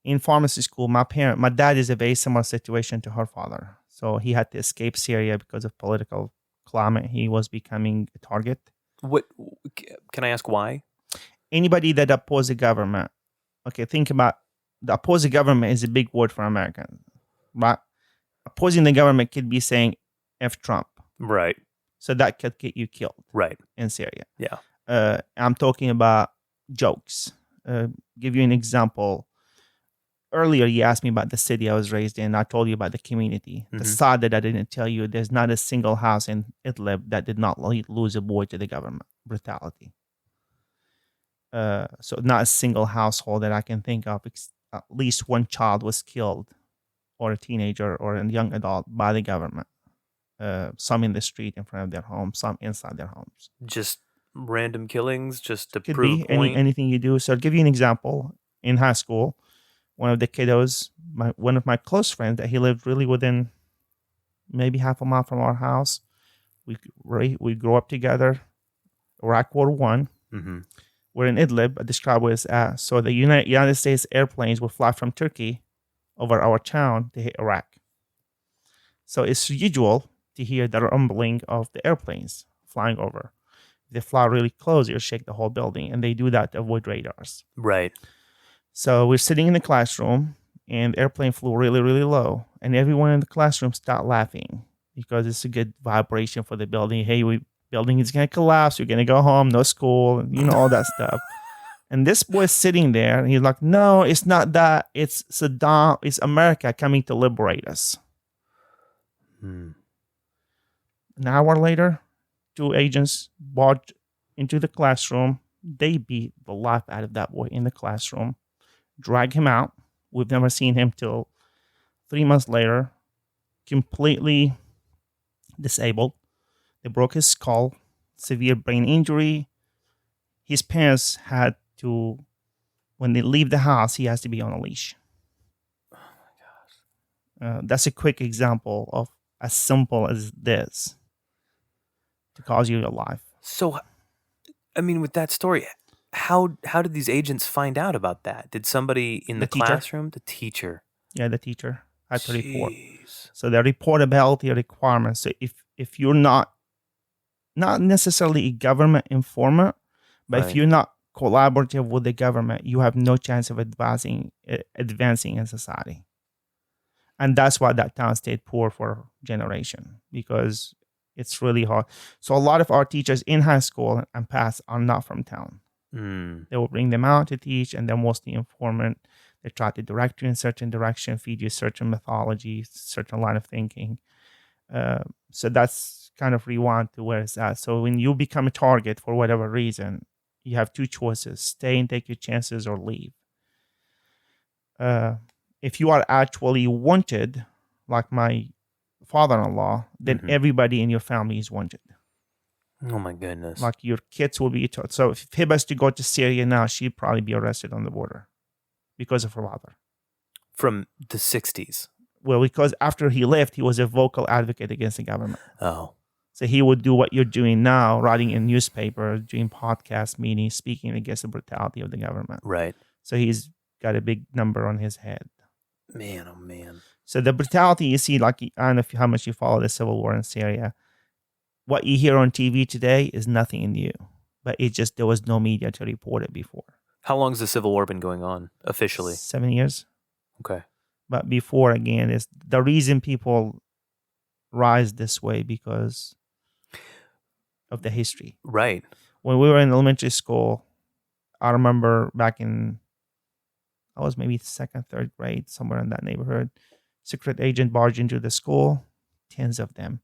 In pharmacy school, my dad is a very similar situation to her father. So he had to escape Syria because of political climate. He was becoming a target. What can I ask why? Anybody that opposes the government. Okay, think about the opposing government is a big word for Americans, right? Opposing the government could be saying F Trump. Right. So that could get you killed. Right. In Syria. Yeah. I'm talking about jokes. Give you an example. Earlier, you asked me about the city I was raised in. I told you about the community. The side that I didn't tell you, there's not a single house in Idlib that did not lose a boy to the government. Brutality. So not a single household that I can think of. At least one child was killed, or a teenager or a young adult, by the government. Some in the street in front of their homes, some inside their homes. Just random killings, just to Could prove be a point. anything you do. So I'll give you an example. In high school, one of the kiddos, one of my close friends, that he lived really within maybe half a mile from our house. We grew up together. Iraq War I. Mm-hmm. We're in Idlib. I describe it as so the United States airplanes would fly from Turkey over our town to hit Iraq. So it's usual to hear the rumbling of the airplanes flying over. If they fly really close, it'll shake the whole building, and they do that to avoid radars. Right. So we're sitting in the classroom, and the airplane flew really, really low, and everyone in the classroom started laughing because it's a good vibration for the building. Hey, building is going to collapse. We're going to go home. No school. All that stuff. And this boy's sitting there, and he's like, "No, it's not that. It's Saddam. It's America coming to liberate us." Hmm. An hour later, 2 agents barged into the classroom. They beat the life out of that boy in the classroom, drag him out. We've never seen him till 3 months later, completely disabled. They broke his skull, severe brain injury. His parents had to, when they leave the house, he has to be on a leash. Oh my gosh. That's a quick example of as simple as this to cause you your life. So, I mean, with that story, how did these agents find out about that? Did somebody in the teacher. Classroom? The teacher. Yeah, the teacher had to report. Jeez. So the reportability requirements. So if you're not necessarily a government informant, but Right. if you're not collaborative with the government, you have no chance of advancing in society. And that's why that town stayed poor for a generation, because it's really hard. So a lot of our teachers in high school and past are not from town. Mm. They will bring them out to teach, and they're mostly informant. They try to direct you in certain direction, feed you certain mythology, certain line of thinking. So that's kind of rewind to where it's at. So when you become a target for whatever reason, you have 2 choices: stay and take your chances, or leave. If you are actually wanted, like my father-in-law, then everybody in your family is wanted. Oh my goodness. Like your kids will be taught. So if Hiba is to go to Syria now, she'd probably be arrested on the border because of her father. From the 60s. Well, because after he left, he was a vocal advocate against the government. Oh. So he would do what you're doing now, writing in newspapers, doing podcast meetings, speaking against the brutality of the government. Right. So he's got a big number on his head. Man, oh man. So the brutality you see, like, I don't know how much you follow the civil war in Syria. What you hear on TV today is nothing new, but there was no media to report it before. How long has the Civil War been going on officially? 7 years. Okay. But before, again, is the reason people rise this way because of the history. Right. When we were in elementary school, I remember back in, I was maybe second, third grade, somewhere in that neighborhood, secret agent barged into the school, tens of them.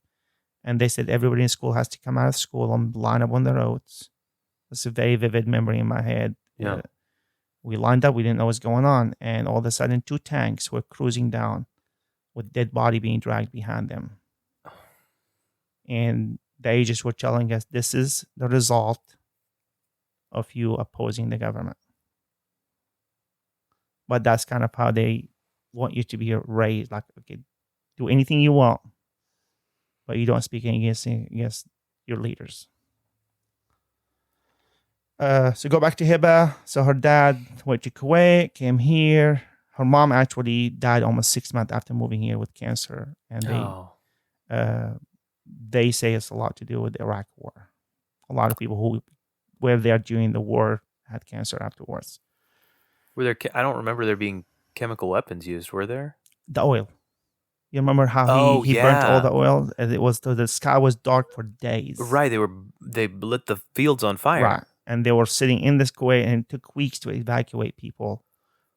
And they said everybody in school has to come out of school and line up on the roads. It's a very vivid memory in my head. Yeah. We lined up. We didn't know what was going on. And all of a sudden, 2 tanks were cruising down with dead body being dragged behind them. And the agents were telling us this is the result of you opposing the government. But that's kind of how they want you to be raised. Like, okay, do anything you want, but you don't speak against your leaders. So go back to Hiba. So her dad went to Kuwait, came here. Her mom actually died almost 6 months after moving here with cancer. And they say it's a lot to do with the Iraq War. A lot of people who were there during the war had cancer afterwards. Were there? I don't remember there being chemical weapons used. Were there? The oil. You remember how he burnt all the oil? And it was the sky was dark for days. Right. They lit the fields on fire. Right. And they were sitting in this Kuwait, and it took weeks to evacuate people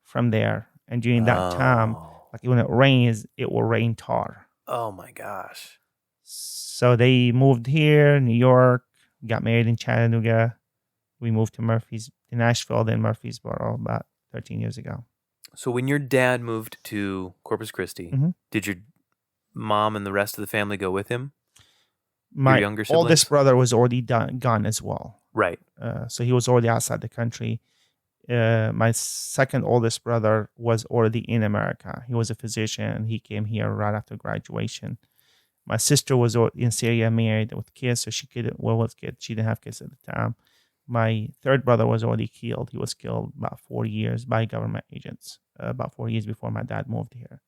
from there. And during that time, like when it rains, it will rain tar. Oh my gosh. So they moved here, New York, got married in Chattanooga. We moved to Nashville, then Murfreesboro about 13 years ago. So when your dad moved to Corpus Christi, did your mom and the rest of the family go with him? My your younger siblings? Oldest brother was already gone as well. Right. So he was already outside the country. My second oldest brother was already in America. He was a physician. He came here right after graduation. My sister was in Syria, married with kids, so she couldn't. Well, with kids, she didn't have kids at the time. My third brother was already killed. He was killed about 4 years by government agents, about 4 years before my dad moved here.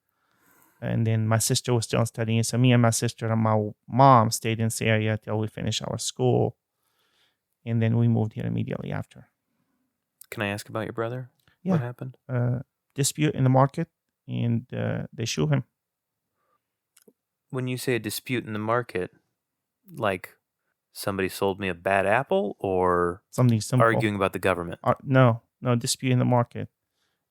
And then my sister was still studying. So me and my sister and my mom stayed in Syria till we finished our school. And then we moved here immediately after. Can I ask about your brother? Yeah. What happened? Dispute in the market, and they shoot him. When you say a dispute in the market, like somebody sold me a bad apple, or Something simple. arguing about the government? No, dispute in the market.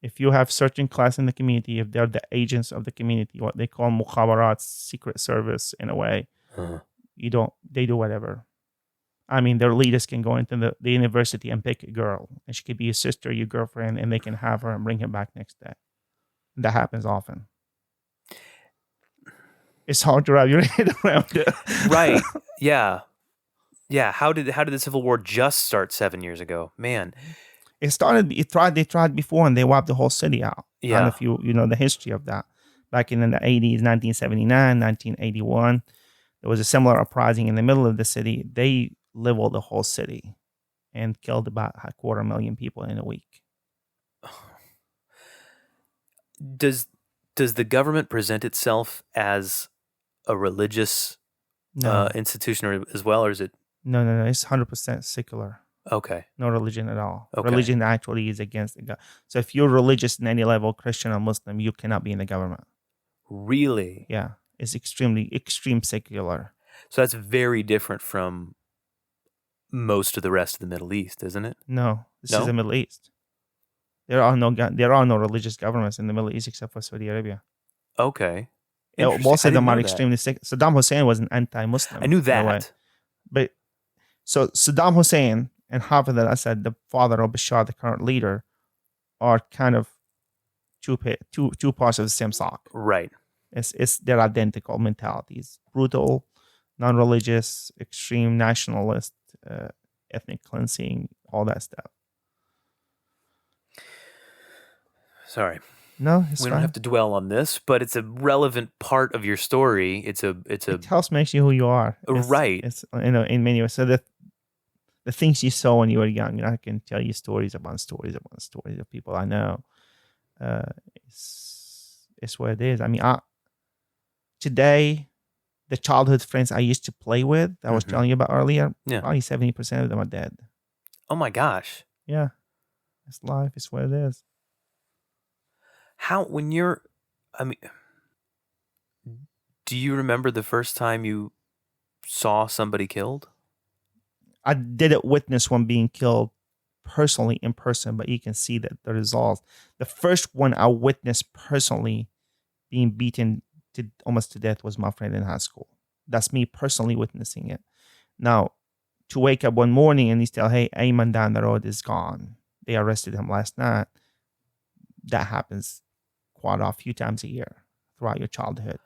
If you have certain class in the community, if they're the agents of the community, what they call mukhabarat, secret service in a way, they do whatever. I mean, their leaders can go into the university and pick a girl, and she could be your sister, your girlfriend, and they can have her and bring her back next day. That happens often. It's hard to wrap your head around it. Right. Yeah. Yeah. How did the Civil War just start 7 years ago? Man. They tried before, and they wiped the whole city out. Yeah. I don't know if you know the history of that. Back in the 80s, 1979, 1981, there was a similar uprising in the middle of the city. They leveled the whole city and killed about 250,000 people in a week. Does the government present itself as a religious institution as well, or is it? No. It's 100% secular. Okay. No religion at all. Okay. Religion actually is against the government. So if you're religious in any level, Christian or Muslim, you cannot be in the government. Really? Yeah. It's extreme secular. So that's very different from most of the rest of the Middle East, isn't it? No, this is the Middle East. There are no religious governments in the Middle East except for Saudi Arabia. Okay. Most of them are extremely sick. Saddam Hussein was an anti-Muslim. I knew that. But so Saddam Hussein and Hafez al-Assad, the father of Bashar, the current leader, are kind of two parts of the same sock. Right. It's they're identical mentalities. Brutal, non-religious, extreme nationalist, ethnic cleansing, all that stuff. Sorry. No, it's We fine. don't have to dwell on this, but it's a relevant part of your story. It helps makes you who you are. Right. It's in many ways. So the things you saw when you were young, I can tell you stories upon stories upon stories of people I know. It's what it is. I mean, today, the childhood friends I used to play with, I was telling you about earlier, probably 70% of them are dead. Oh my gosh. Yeah. It's life. It's what it is. Do you remember the first time you saw somebody killed? I didn't witness one being killed personally in person, but you can see that the results. The first one I witnessed personally being beaten almost to death was my friend in high school. That's me personally witnessing it. Now, to wake up one morning and he tell, hey, Ayman down the road is gone. They arrested him last night. That happens quite a few times a year throughout your childhood.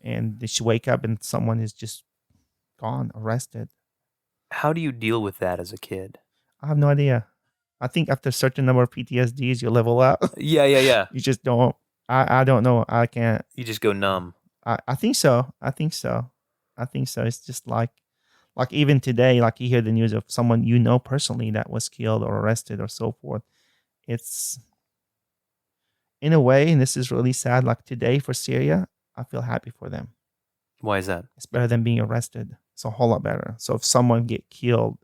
And they should wake up and someone is just gone, arrested. How do you deal with that as a kid? I have no idea. I think after a certain number of PTSDs, you level up. Yeah. You just don't. I don't know. I can't. You just go numb. I think so. It's just like even today, like you hear the news of someone you know personally that was killed or arrested or so forth. It's in a way, and this is really sad, like today for Syria, I feel happy for them. Why is that? It's better than being arrested. It's a whole lot better. So if someone get killed,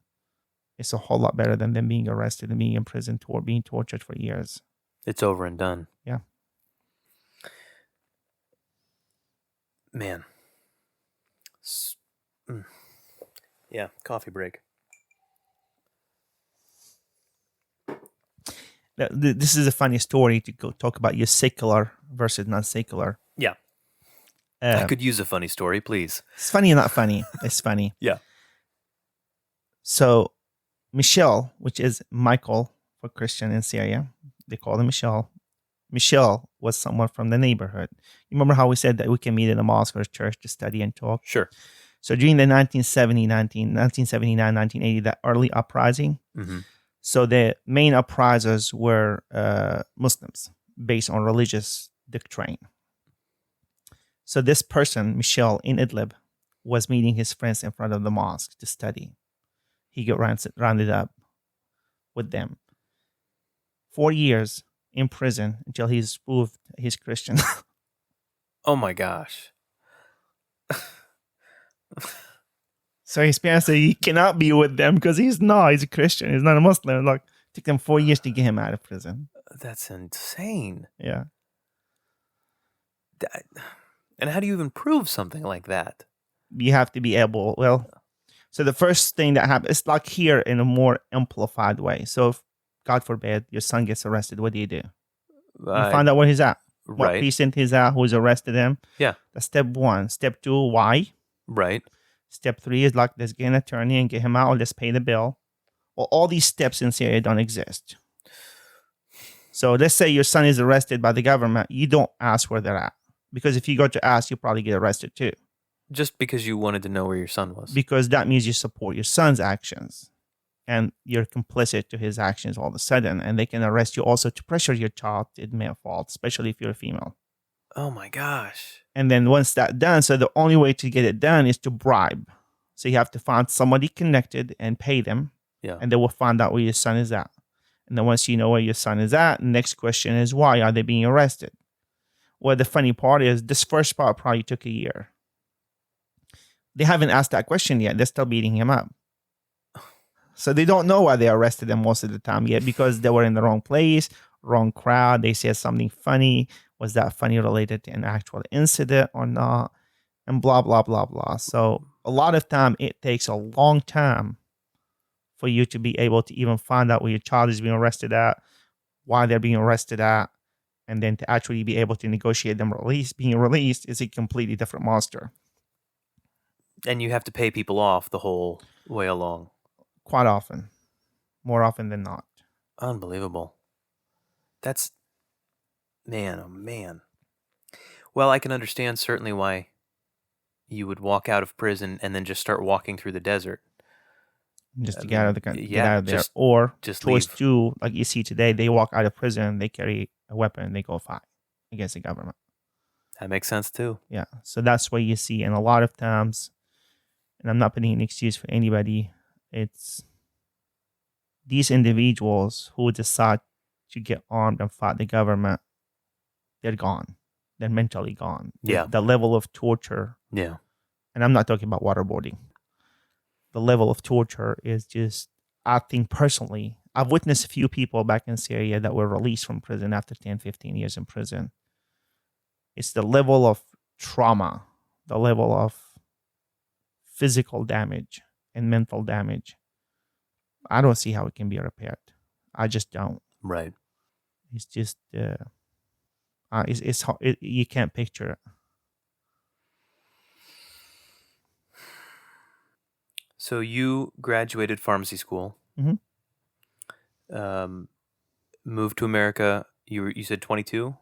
it's a whole lot better than them being arrested and being in prison or being tortured for years. It's over and done. Yeah. Man. Yeah, coffee break. This is a funny story to go talk about your secular versus non-secular. Yeah. I could use a funny story, please. It's funny and not funny. It's funny. Yeah. So Michelle, which is Michael for Christian in Syria, they call him Michelle. Michelle was someone from the neighborhood. You remember how we said that we can meet in a mosque or a church to study and talk? Sure. So during the 1979, 1980, that early uprising, so the main uprisers were Muslims based on religious doctrine. So this person, Michelle, in Idlib, was meeting his friends in front of the mosque to study. He got rounded up with them. 4 years in prison until he's proved he's Christian. Oh my gosh. So his parents say he cannot be with them because he's a Christian. He's not a Muslim. Like, it took them 4 years to get him out of prison. That's insane. Yeah. And how do you even prove something like that? You have to be able, so the first thing that happens, it's like here in a more amplified way. So if, God forbid, your son gets arrested, what do? You find out where he's at. Right. What precinct he's at, who's arrested him. Yeah. That's step one. Step two, why? Right. Step three is like, let's get an attorney and get him out, or let's pay the bill. Well, all these steps in Syria don't exist. So let's say your son is arrested by the government. You don't ask where they're at. Because if you go to ask, you'll probably get arrested too. Just because you wanted to know where your son was. Because that means you support your son's actions. And you're complicit to his actions all of a sudden. And they can arrest you also to pressure your child to admit fault, especially if you're a female. Oh my gosh. And then once that's done, so the only way to get it done is to bribe. So you have to find somebody connected and pay them. Yeah. And they will find out where your son is at. And then once you know where your son is at, the next question is, why are they being arrested? Well, the funny part is this first part probably took a year. They haven't asked that question yet. They're still beating him up. So they don't know why they arrested him most of the time yet, because they were in the wrong place, wrong crowd. They said something funny. Was that funny related to an actual incident or not? And blah, blah, blah, blah. So a lot of time, it takes a long time for you to be able to even find out where your child is being arrested at, why they're being arrested at, and then to actually be able to negotiate them being released is a completely different monster. And you have to pay people off the whole way along. Quite often. More often than not. Unbelievable. That's, man, oh man. Well, I can understand certainly why you would walk out of prison and then just start walking through the desert. Just I to get out of mean, get out of there. just Or just choice leave. 2, like you see today, they walk out of prison, they carry a weapon, they go fight against the government. That makes sense too. Yeah. So that's what you see. And a lot of times, and I'm not putting an excuse for anybody, it's these individuals who decide to get armed and fight the government, they're gone. They're mentally gone. Yeah. The level of torture, Yeah. and I'm not talking about waterboarding, the level of torture is just, I think personally, I've witnessed a few people back in Syria that were released from prison after 10, 15 years in prison. It's the level of trauma, the level of physical damage and mental damage. I don't see how it can be repaired. I just don't. Right. It's just, it's hard. You can't picture it. So you graduated pharmacy school. Mhm. Moved to America. You said 22?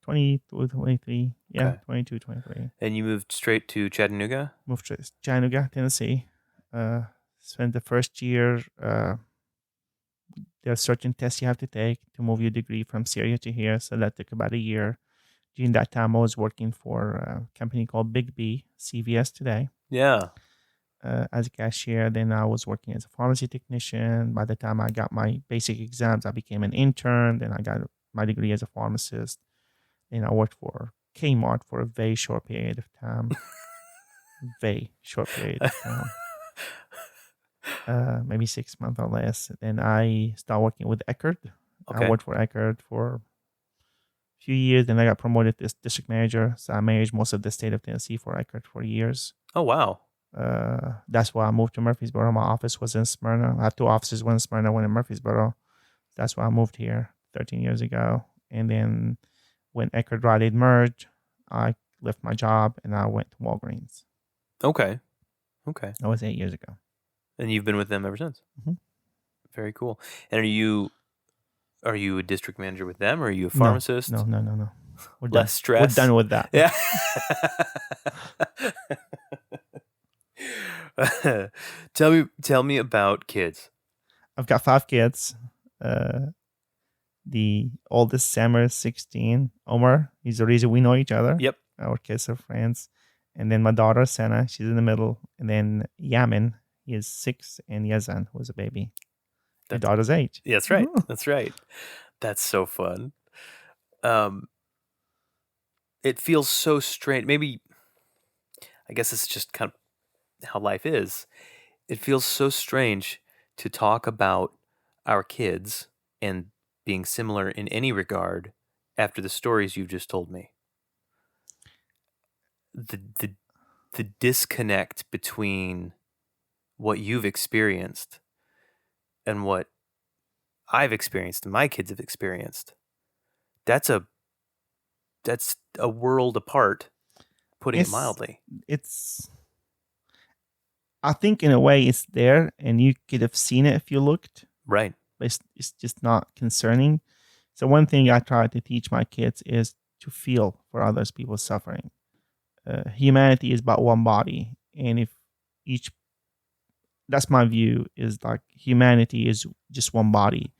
22, 23. Yeah, Okay. 22, 23. And you moved straight to Chattanooga? Moved to Chattanooga, Tennessee. Spent the first year. There are certain tests you have to take to move your degree from Syria to here. So that took about a year. During that time, I was working for a company called Big B, CVS today, Yeah. as a cashier. Then I was working as a pharmacy technician. By the time I got my basic exams, I became an intern. Then I got my degree as a pharmacist. Then I worked for Kmart for a very short period of time. Very short period of time. Maybe 6 months or less. Then I started working with Eckerd. Okay. I worked for Eckerd for a few years. Then I got promoted to district manager. So I managed most of the state of Tennessee for Eckerd for years. Oh, wow. That's why I moved to Murfreesboro. My office was in Smyrna. I have 2 offices, one in Smyrna, one in Murfreesboro. That's why I moved here 13 years ago. And then when Eckerd Rite Aid merged, I left my job and I went to Walgreens. Okay. That was 8 years ago. And you've been with them ever since? Mhm. Very cool. And are you a district manager with them, or are you a pharmacist? No. We're Less done. stress? We're done with that. Yeah. Tell me about kids. I've got 5 kids. The oldest, Samar, is 16. Omar, he's the reason we know each other. Yep. Our kids are friends. And then my daughter, Sana, she's in the middle. And then Yamin, he is 6. And Yazan, who's a baby. Your daughter's age. Yeah, that's right. That's right. That's so fun. It feels so strange. Maybe, I guess it's just kind of how life is. It feels so strange to talk about our kids and being similar in any regard after the stories you've just told me. The disconnect between what you've experienced and what I've experienced and my kids have experienced, that's a world apart, putting it mildly. I think in a way it's there and you could have seen it if you looked. Right. But it's just not concerning. So one thing I try to teach my kids is to feel for others people's suffering. Humanity is about one body. And if that's my view, is like humanity is just one body.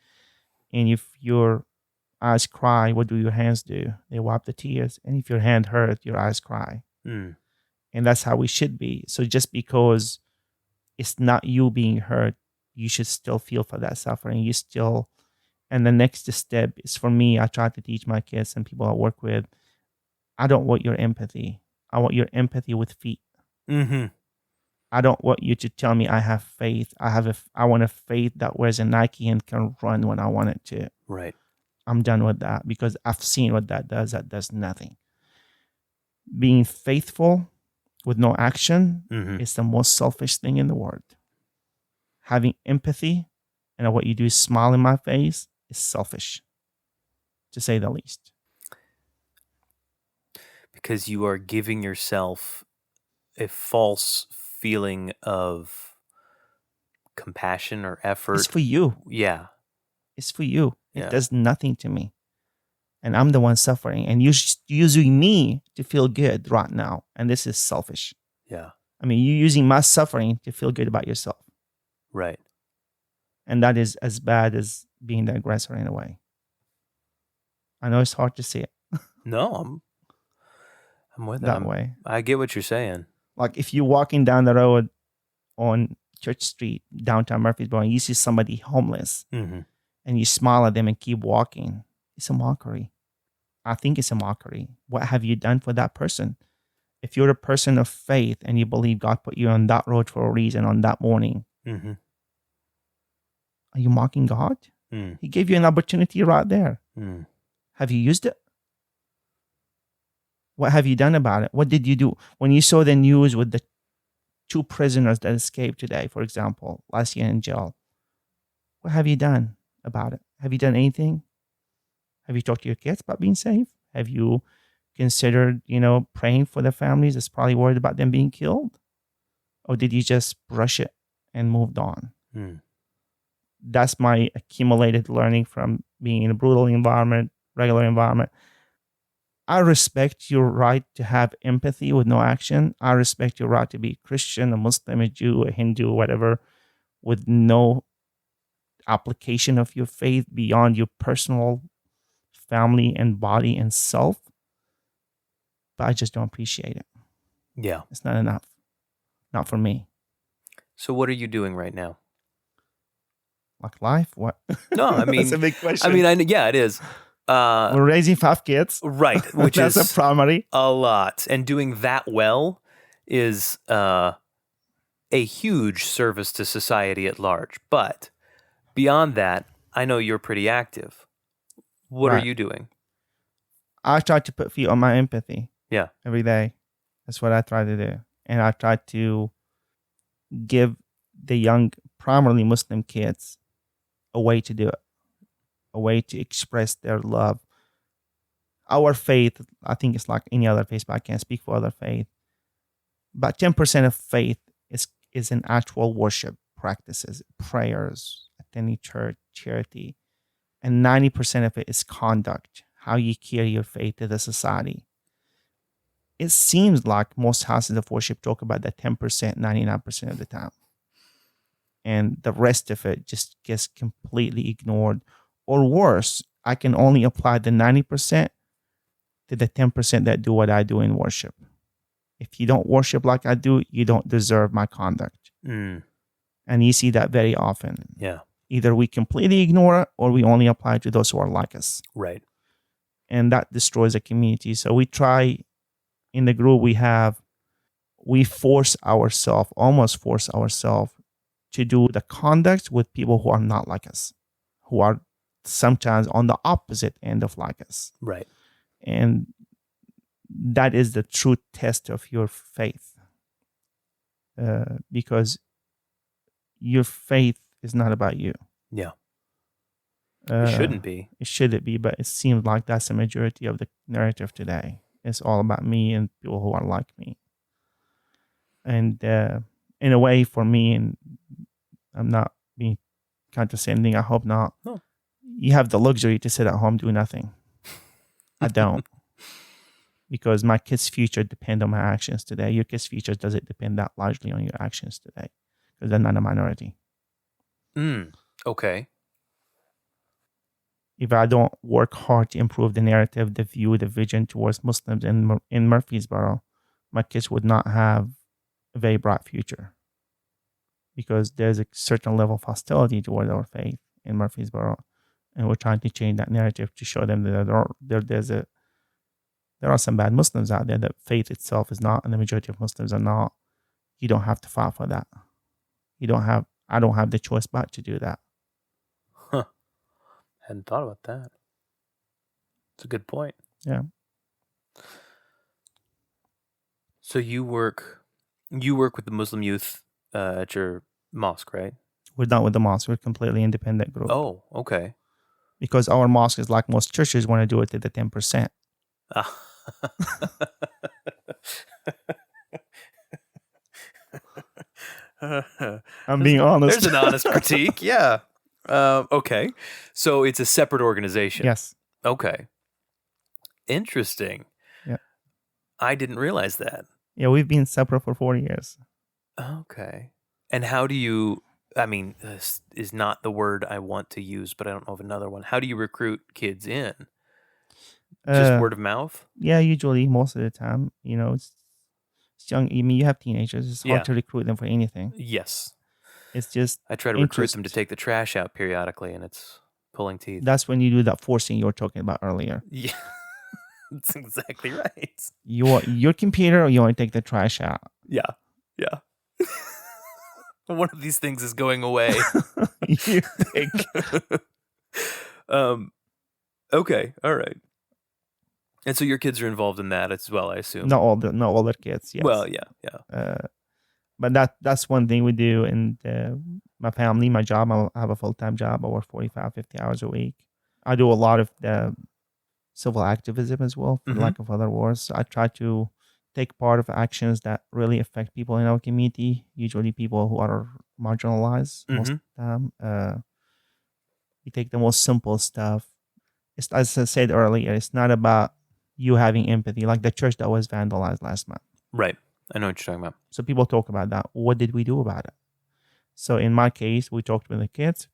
And if your eyes cry, what do your hands do? They wipe the tears. And if your hand hurts, your eyes cry. Mm. And that's how we should be. So just because it's not you being hurt, you should still feel for that suffering. And the next step is, for me, I try to teach my kids and people I work with, I don't want your empathy. I want your empathy with feet. Mm-hmm. I don't want you to tell me I have faith. I want a faith that wears a Nike and can run when I want it to. Right. I'm done with that because I've seen what that does. That does nothing. Being faithful with no action is the most selfish thing in the world. Having empathy and what you do is smile in my face is selfish, to say the least. Because you are giving yourself a false feeling of compassion or effort. It's for you. Yeah. It's for you. It does nothing to me. and I'm the one suffering, and you're using me to feel good right now, and this is selfish. Yeah. I mean, you're using my suffering to feel good about yourself. Right. And that is as bad as being the aggressor in a way. I know it's hard to see it No, I'm with that it. way. I get what you're saying. Like if you're walking down the road on Church Street, downtown Murfreesboro, and you see somebody homeless, Mm-hmm. and you smile at them and keep walking, it's a mockery. I think it's a mockery. What have you done for that person? If you're a person of faith and you believe God put you on that road for a reason on that morning, Mm-hmm. are you mocking God? Mm. He gave you an opportunity right there. Mm. Have you used it? What have you done about it? What did you do? When you saw the news with the 2 prisoners that escaped today, for example, last year in jail, what have you done about it? Have you done anything? Have you talked to your kids about being safe? Have you considered, praying for the families that's probably worried about them being killed? Or did you just brush it and moved on? Mm. That's my accumulated learning from being in a brutal environment, regular environment. I respect your right to have empathy with no action. I respect your right to be Christian, a Muslim, a Jew, a Hindu, whatever, with no application of your faith beyond your personal family and body and self. But I just don't appreciate it. Yeah. It's not enough. Not for me. So what are you doing right now? Like life? What? No, I mean, that's a big question. I mean, yeah, it is. We're raising 5 kids. Right, which that's is a primary. A lot. And doing that well is a huge service to society at large. But beyond that, I know you're pretty active. What are you doing? I try to put feet on my empathy. Yeah. Every day. That's what I try to do. And I try to give the young, primarily Muslim kids a way to do it, a way to express their love. Our faith, I think it's like any other faith, but I can't speak for other faith. About 10% of faith is in actual worship practices, prayers, attending church, charity. And 90% of it is conduct, how you carry your faith to the society. It seems like most houses of worship talk about that 10%, 99% of the time. And the rest of it just gets completely ignored. Or worse, I can only apply the 90% to the 10% that do what I do in worship. If you don't worship like I do, you don't deserve my conduct. Mm. And you see that very often. Yeah. Either we completely ignore it or we only apply it to those who are like us. Right. And that destroys a community. So we try, in the group we almost force ourselves to do the conduct with people who are not like us, who are sometimes on the opposite end of like us. Right. And that is the true test of your faith. Because your faith is not about you. Yeah. It shouldn't be. It shouldn't be, but it seems like that's the majority of the narrative today. It's all about me and people who are like me. And in a way, for me, and I'm not being condescending, I hope not. No. You have the luxury to sit at home, do nothing. I don't. Because my kids' future depend on my actions today. Your kids' future doesn't depend that largely on your actions today. Because they're not a minority. Okay. If I don't work hard to improve the narrative, the view, the vision towards Muslims in Murfreesboro, my kids would not have a very bright future. Because there's a certain level of hostility toward our faith in Murfreesboro. And we're trying to change that narrative to show them that there are some bad Muslims out there that faith itself is not, and the majority of Muslims are not. You don't have to fight for that. I don't have the choice but to do that. Huh. Hadn't thought about that. It's a good point. Yeah. So you work with the Muslim youth at your mosque, right? We're not with the mosque. We're a completely independent group. Oh, okay. Because our mosque is like most churches want to do it to the 10%. I'm being honest. There's an honest critique. Yeah. Okay. So it's a separate organization. Yes. Okay. Interesting. Yeah. I didn't realize that. Yeah, we've been separate for 4 years. Okay. And how do you, I mean, this is not the word I want to use, but I don't know of another one. How do you recruit kids in? Just Uh, word of mouth? yeah, usually most of the time, it's young. I mean, you have teenagers. It's hard Yeah. to recruit them for anything. Yes. It's just I try to recruit them to interest. take the trash out periodically, and it's pulling teeth. That's when you do that forcing you were talking about earlier. Yeah, that's exactly right. You want your computer, or you want to take the trash out? Yeah, yeah. One of these things is going away. You pick. Okay, all right. And so your kids are involved in that as well, I assume. Not all the kids. Yes. Well, yeah. But that's one thing we do in my family, my job. I have a full-time job. I work 45, 50 hours a week. I do a lot of the civil activism as well, for lack of other words. So I try to take part of actions that really affect people in our community, usually people who are marginalized most of the time. We take the most simple stuff. It's, as I said earlier, it's not about you having empathy, like the church that was vandalized last month. Right. I know what you're talking about. So people talk about that. What did we do about it? So in my case, we talked with the kids,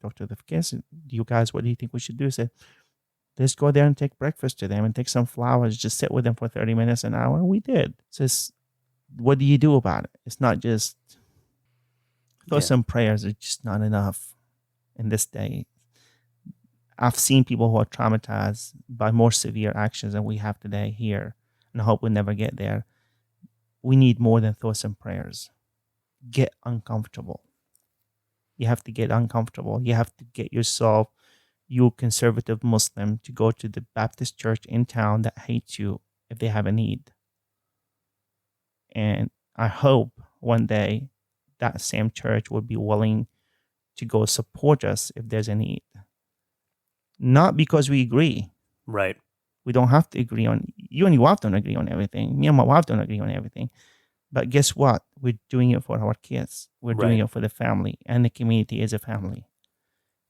you guys, what do you think we should do? I said, let's go there and take breakfast to them and take some flowers, just sit with them for 30 minutes, an hour. We did. So what do you do about it? It's not just thoughts and prayers are just not enough in this day. I've seen people who are traumatized by more severe actions than we have today here, and I hope we never get there. We need more than thoughts and prayers. Get uncomfortable. You have to get uncomfortable. You have to get yourself, you conservative Muslim, to go to the Baptist church in town that hates you if they have a need. And I hope one day that same church will be willing to go support us if there's a need. Not because we agree. Right. We don't have to agree on, you and your wife don't agree on everything. Me and my wife don't agree on everything. But guess what? We're doing it for our kids. We're doing it for the family, and the community is a family.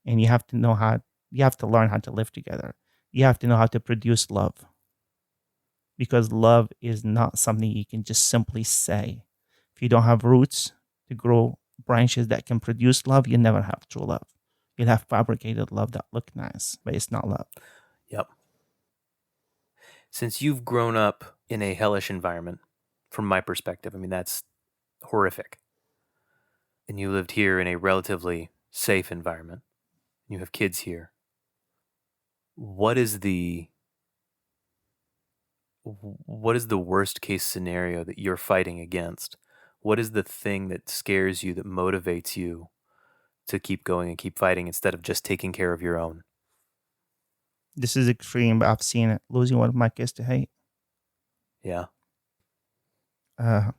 And you have to learn how to live together. You have to know how to produce love. Because love is not something you can just simply say. If you don't have roots to grow branches that can produce love, you never have true love. You'll have fabricated love that look nice, but it's not love. Yep. Since you've grown up in a hellish environment, from my perspective, I mean, that's horrific. And you lived here in a relatively safe environment. You have kids here. What is the worst case scenario that you're fighting against? What is the thing that scares you, that motivates you to keep going and keep fighting instead of just taking care of your own? This is extreme, but I've seen it. Losing one of my kids to hate. Yeah. I've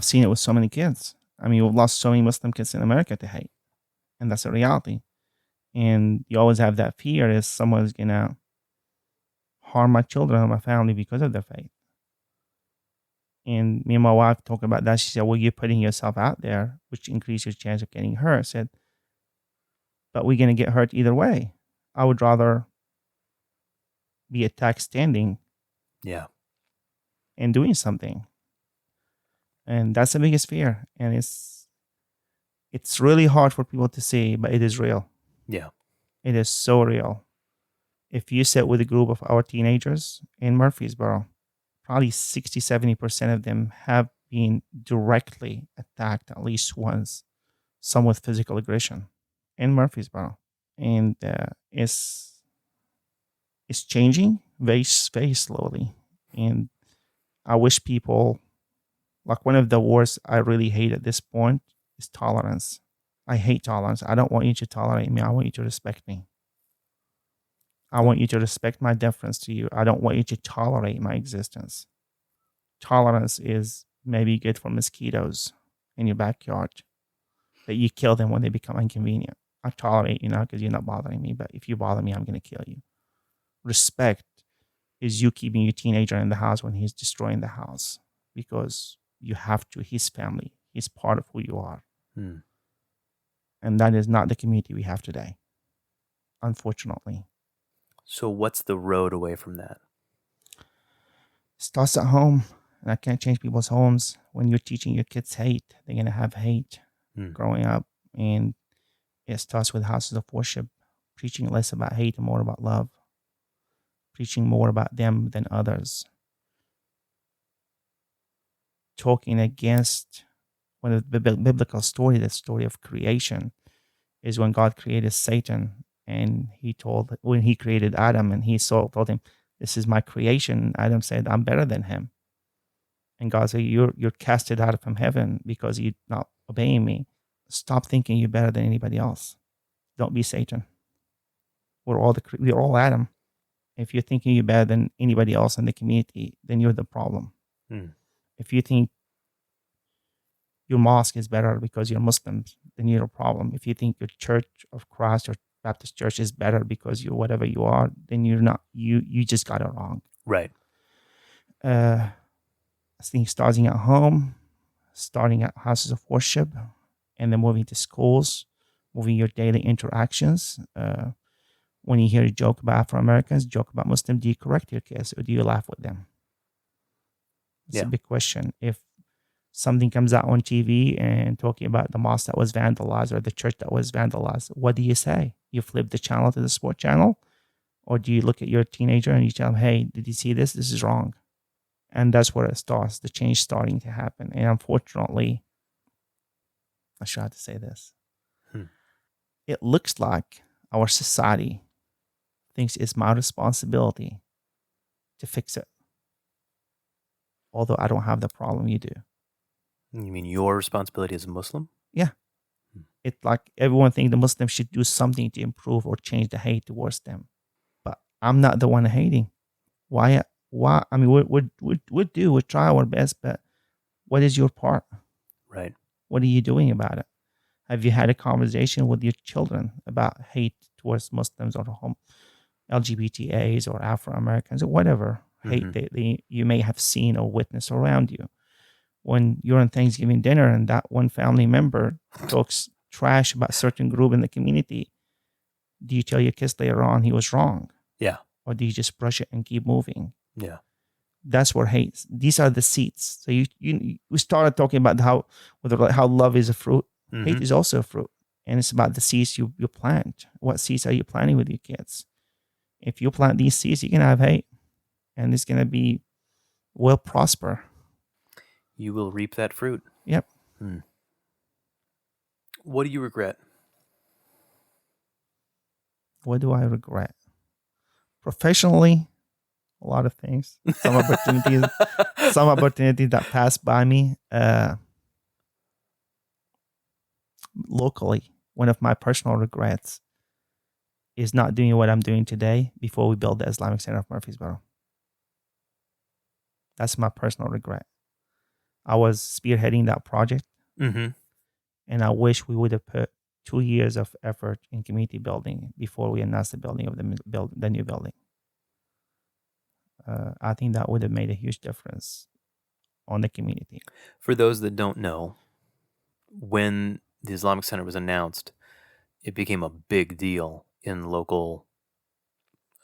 seen it with so many kids. I mean, we've lost so many Muslim kids in America to hate. And that's a reality. And you always have that fear is someone's going to harm my children or my family because of their faith. And me and my wife talked about that. She said, well, you're putting yourself out there, which increases your chance of getting hurt. I said, but we're going to get hurt either way. I would rather be attacked standing and doing something. And that's the biggest fear. And it's really hard for people to see, but it is real. Yeah. It is so real. If you sit with a group of our teenagers in Murfreesboro, probably 60, 70% of them have been directly attacked at least once, some with physical aggression in Murfreesboro. And it's changing very, very slowly. And I wish people, like, one of the words I really hate at this point is tolerance. I hate tolerance. I don't want you to tolerate me. I want you to respect me. I want you to respect my difference to you. I don't want you to tolerate my existence. Tolerance is maybe good for mosquitoes in your backyard, but you kill them when they become inconvenient. I tolerate you now because you're not bothering me, but if you bother me, I'm going to kill you. Respect is you keeping your teenager in the house when he's destroying the house, because you have to. He's family. He's part of who you are. And that is not the community we have today, unfortunately. So what's the road away from that? Starts at home, and I can't change people's homes. When you're teaching your kids hate, they're gonna have hate growing up, and it starts with houses of worship, preaching less about hate and more about love, preaching more about them than others, talking against one of the biblical story, the story of creation, is when God created Satan, and when he created Adam, and he told him, "This is my creation." Adam said, "I'm better than him." And God said, "You're casted out from heaven because you're not obeying me. Stop thinking you're better than anybody else. Don't be Satan. We're all Adam. If you're thinking you're better than anybody else in the community, then you're the problem. If you think your mosque is better because you're Muslims, then you're a problem. If you think your Church of Christ or Baptist Church is better because you're whatever you are, then you're not. You just got it wrong." Right. I think starting at home, starting at houses of worship, and then moving to schools, moving your daily interactions. When you hear a joke about Afro-Americans, joke about Muslims, do you correct your kids or do you laugh with them? It's a big question. If something comes out on TV and talking about the mosque that was vandalized or the church that was vandalized, what do you say? You flip the channel to the sport channel? Or do you look at your teenager and you tell them, "Hey, did you see this? This is wrong." And that's where it starts, the change starting to happen. And unfortunately, I should have to say this. It looks like our society thinks it's my responsibility to fix it. Although I don't have the problem, you do. You mean your responsibility as a Muslim? Yeah. It's like everyone thinks the Muslims should do something to improve or change the hate towards them. But I'm not the one hating. Why? I mean, we try our best, but what is your part? Right. What are you doing about it? Have you had a conversation with your children about hate towards Muslims or LGBTAs or Afro-Americans or whatever hate you may have seen or witnessed around you? When you're on Thanksgiving dinner and that one family member talks trash about a certain group in the community, do you tell your kids later on he was wrong? Yeah. Or do you just brush it and keep moving? Yeah. That's where hate. These are the seeds. So we started talking about how love is a fruit. Hate is also a fruit, and it's about the seeds you plant. What seeds are you planting with your kids? If you plant these seeds, you're gonna have hate, and it's gonna will prosper. You will reap that fruit. Yep. What do you regret? What do I regret? Professionally, a lot of things. Some opportunities that passed by me. Locally, one of my personal regrets is not doing what I'm doing today before we build the Islamic Center of Murfreesboro. That's my personal regret. I was spearheading that project, and I wish we would have put 2 years of effort in community building before we announced the building of the new building. I think that would have made a huge difference on the community. For those that don't know, when the Islamic Center was announced, it became a big deal in local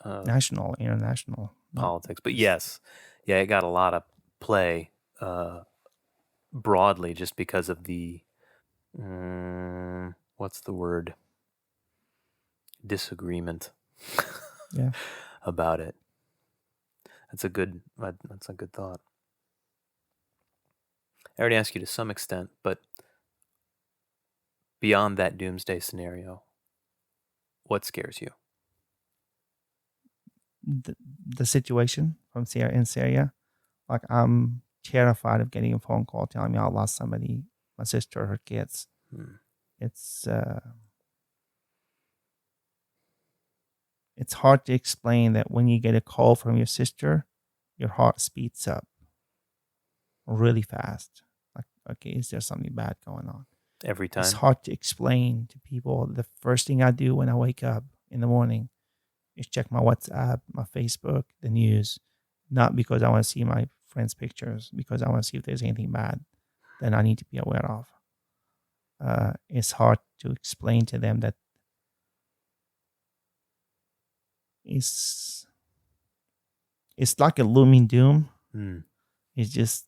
national, international politics. But yes, it got a lot of play broadly just because of the what's the word? Disagreement. Yeah. About it. That's a good thought. I already asked you to some extent, but beyond that doomsday scenario, what scares you? The situation from Syria. Like, I'm terrified of getting a phone call telling me I lost somebody, my sister, her kids. It's hard to explain that when you get a call from your sister, your heart speeds up really fast. Like, okay, is there something bad going on? Every time. It's hard to explain to people. The first thing I do when I wake up in the morning is check my WhatsApp, my Facebook, the news, not because I want to see my friends' pictures, because I want to see if there's anything bad that I need to be aware of. It's hard to explain to them that it's like a looming doom. Mm. It's just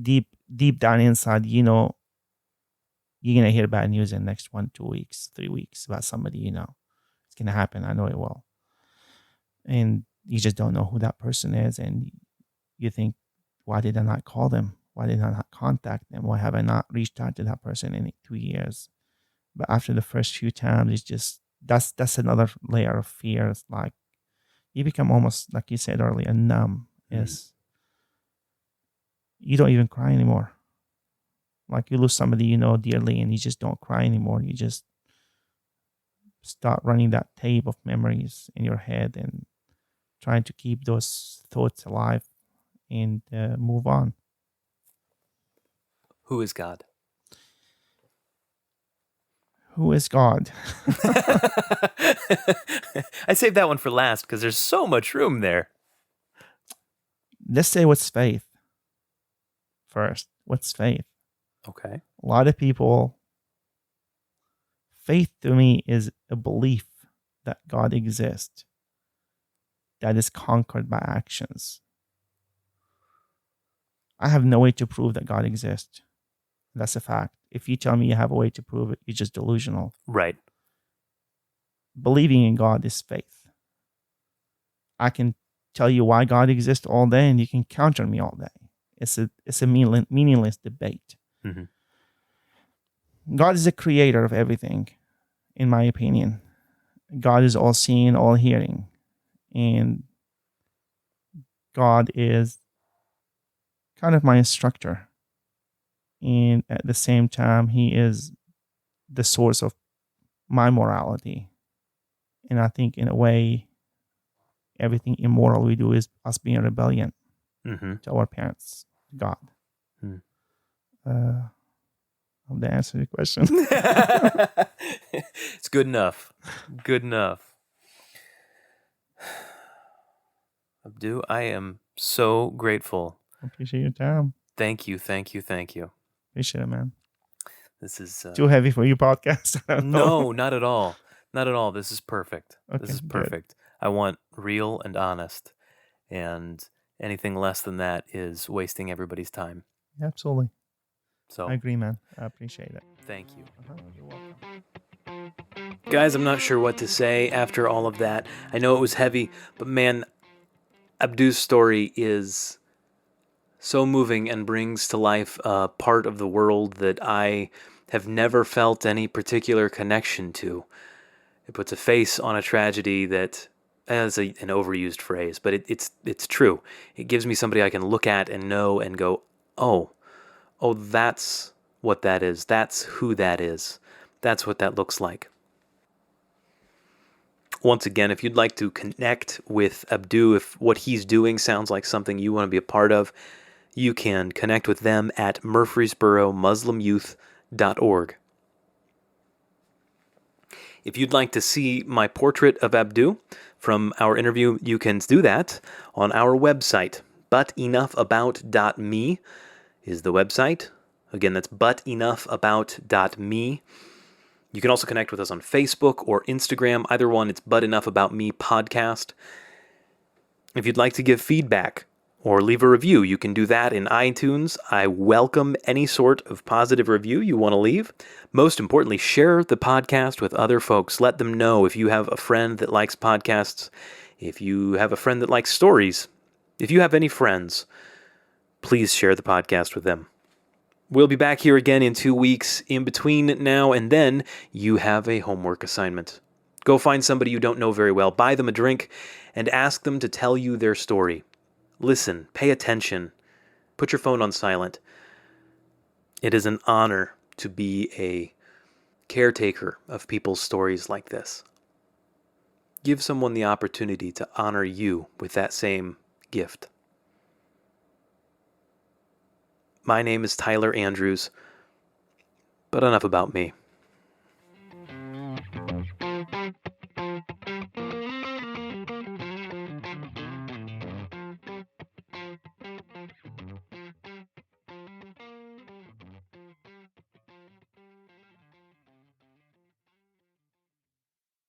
deep down inside, you know, you're gonna hear bad news in the next 1, 2 weeks, 3 weeks about somebody, you know. It's gonna happen. I know it will. And you just don't know who that person is, and you think, why did I not call them? Why did I not contact them? Why have I not reached out to that person in 2 years? But after the first few times, it's just that's another layer of fear. It's like you become almost, like you said earlier, numb. Is you don't even cry anymore. Like you lose somebody you know dearly, and you just don't cry anymore. You just start running that tape of memories in your head and trying to keep those thoughts alive and move on. Who is God? Who is God? I saved that one for last because there's so much room there. Let's say what's faith first. What's faith? Okay. A lot of people, faith to me is a belief that God exists that is conquered by actions. I have no way to prove that God exists. That's a fact. If you tell me you have a way to prove it, you're just delusional. Right. Believing in God is faith. I can tell you why God exists all day, and you can counter me all day. It's a meaningless debate. Mm-hmm. God is the creator of everything, in my opinion. God is all seeing, all hearing. And God is kind of my instructor. And at the same time, he is the source of my morality. And I think in a way, everything immoral we do is us being rebellion to our parents, God. Mm. Hope that answered your question. It's good enough. Good enough. Abdou, I am so grateful. I appreciate your time. Thank you, thank you, thank you. Appreciate it, man. This is too heavy for your podcast. No, not at all. Not at all. This is perfect. Okay, this is good. perfect. I want real and honest, and anything less than that is wasting everybody's time. Absolutely. So I agree, man. I appreciate it. thank you. You're welcome. Guys, I'm not sure what to say after all of that. I know it was heavy, but man, Abdou's story is so moving and brings to life a part of the world that I have never felt any particular connection to. It puts a face on a tragedy that, as an overused phrase, but it's true. It gives me somebody I can look at and know and go, oh, that's what that is. That's who that is. That's what that looks like. Once again, if you'd like to connect with Abdou, if what he's doing sounds like something you want to be a part of, you can connect with them at murfreesboromuslimyouth.org. If you'd like to see my portrait of Abdou from our interview, you can do that on our website. ButenoughAbout.me is the website. Again, that's butenoughAbout.me. You can also connect with us on Facebook or Instagram. Either one, it's But Enough About Me Podcast. If you'd like to give feedback or leave a review, you can do that in iTunes. I welcome any sort of positive review you want to leave. Most importantly, share the podcast with other folks. Let them know if you have a friend that likes podcasts, if you have a friend that likes stories, if you have any friends, please share the podcast with them. We'll be back here again in 2 weeks. In between now and then, you have a homework assignment. Go find somebody you don't know very well, buy them a drink, and ask them to tell you their story. Listen, pay attention, put your phone on silent. It is an honor to be a caretaker of people's stories like this. Give someone the opportunity to honor you with that same gift. My name is Tyler Andrews, but enough about me.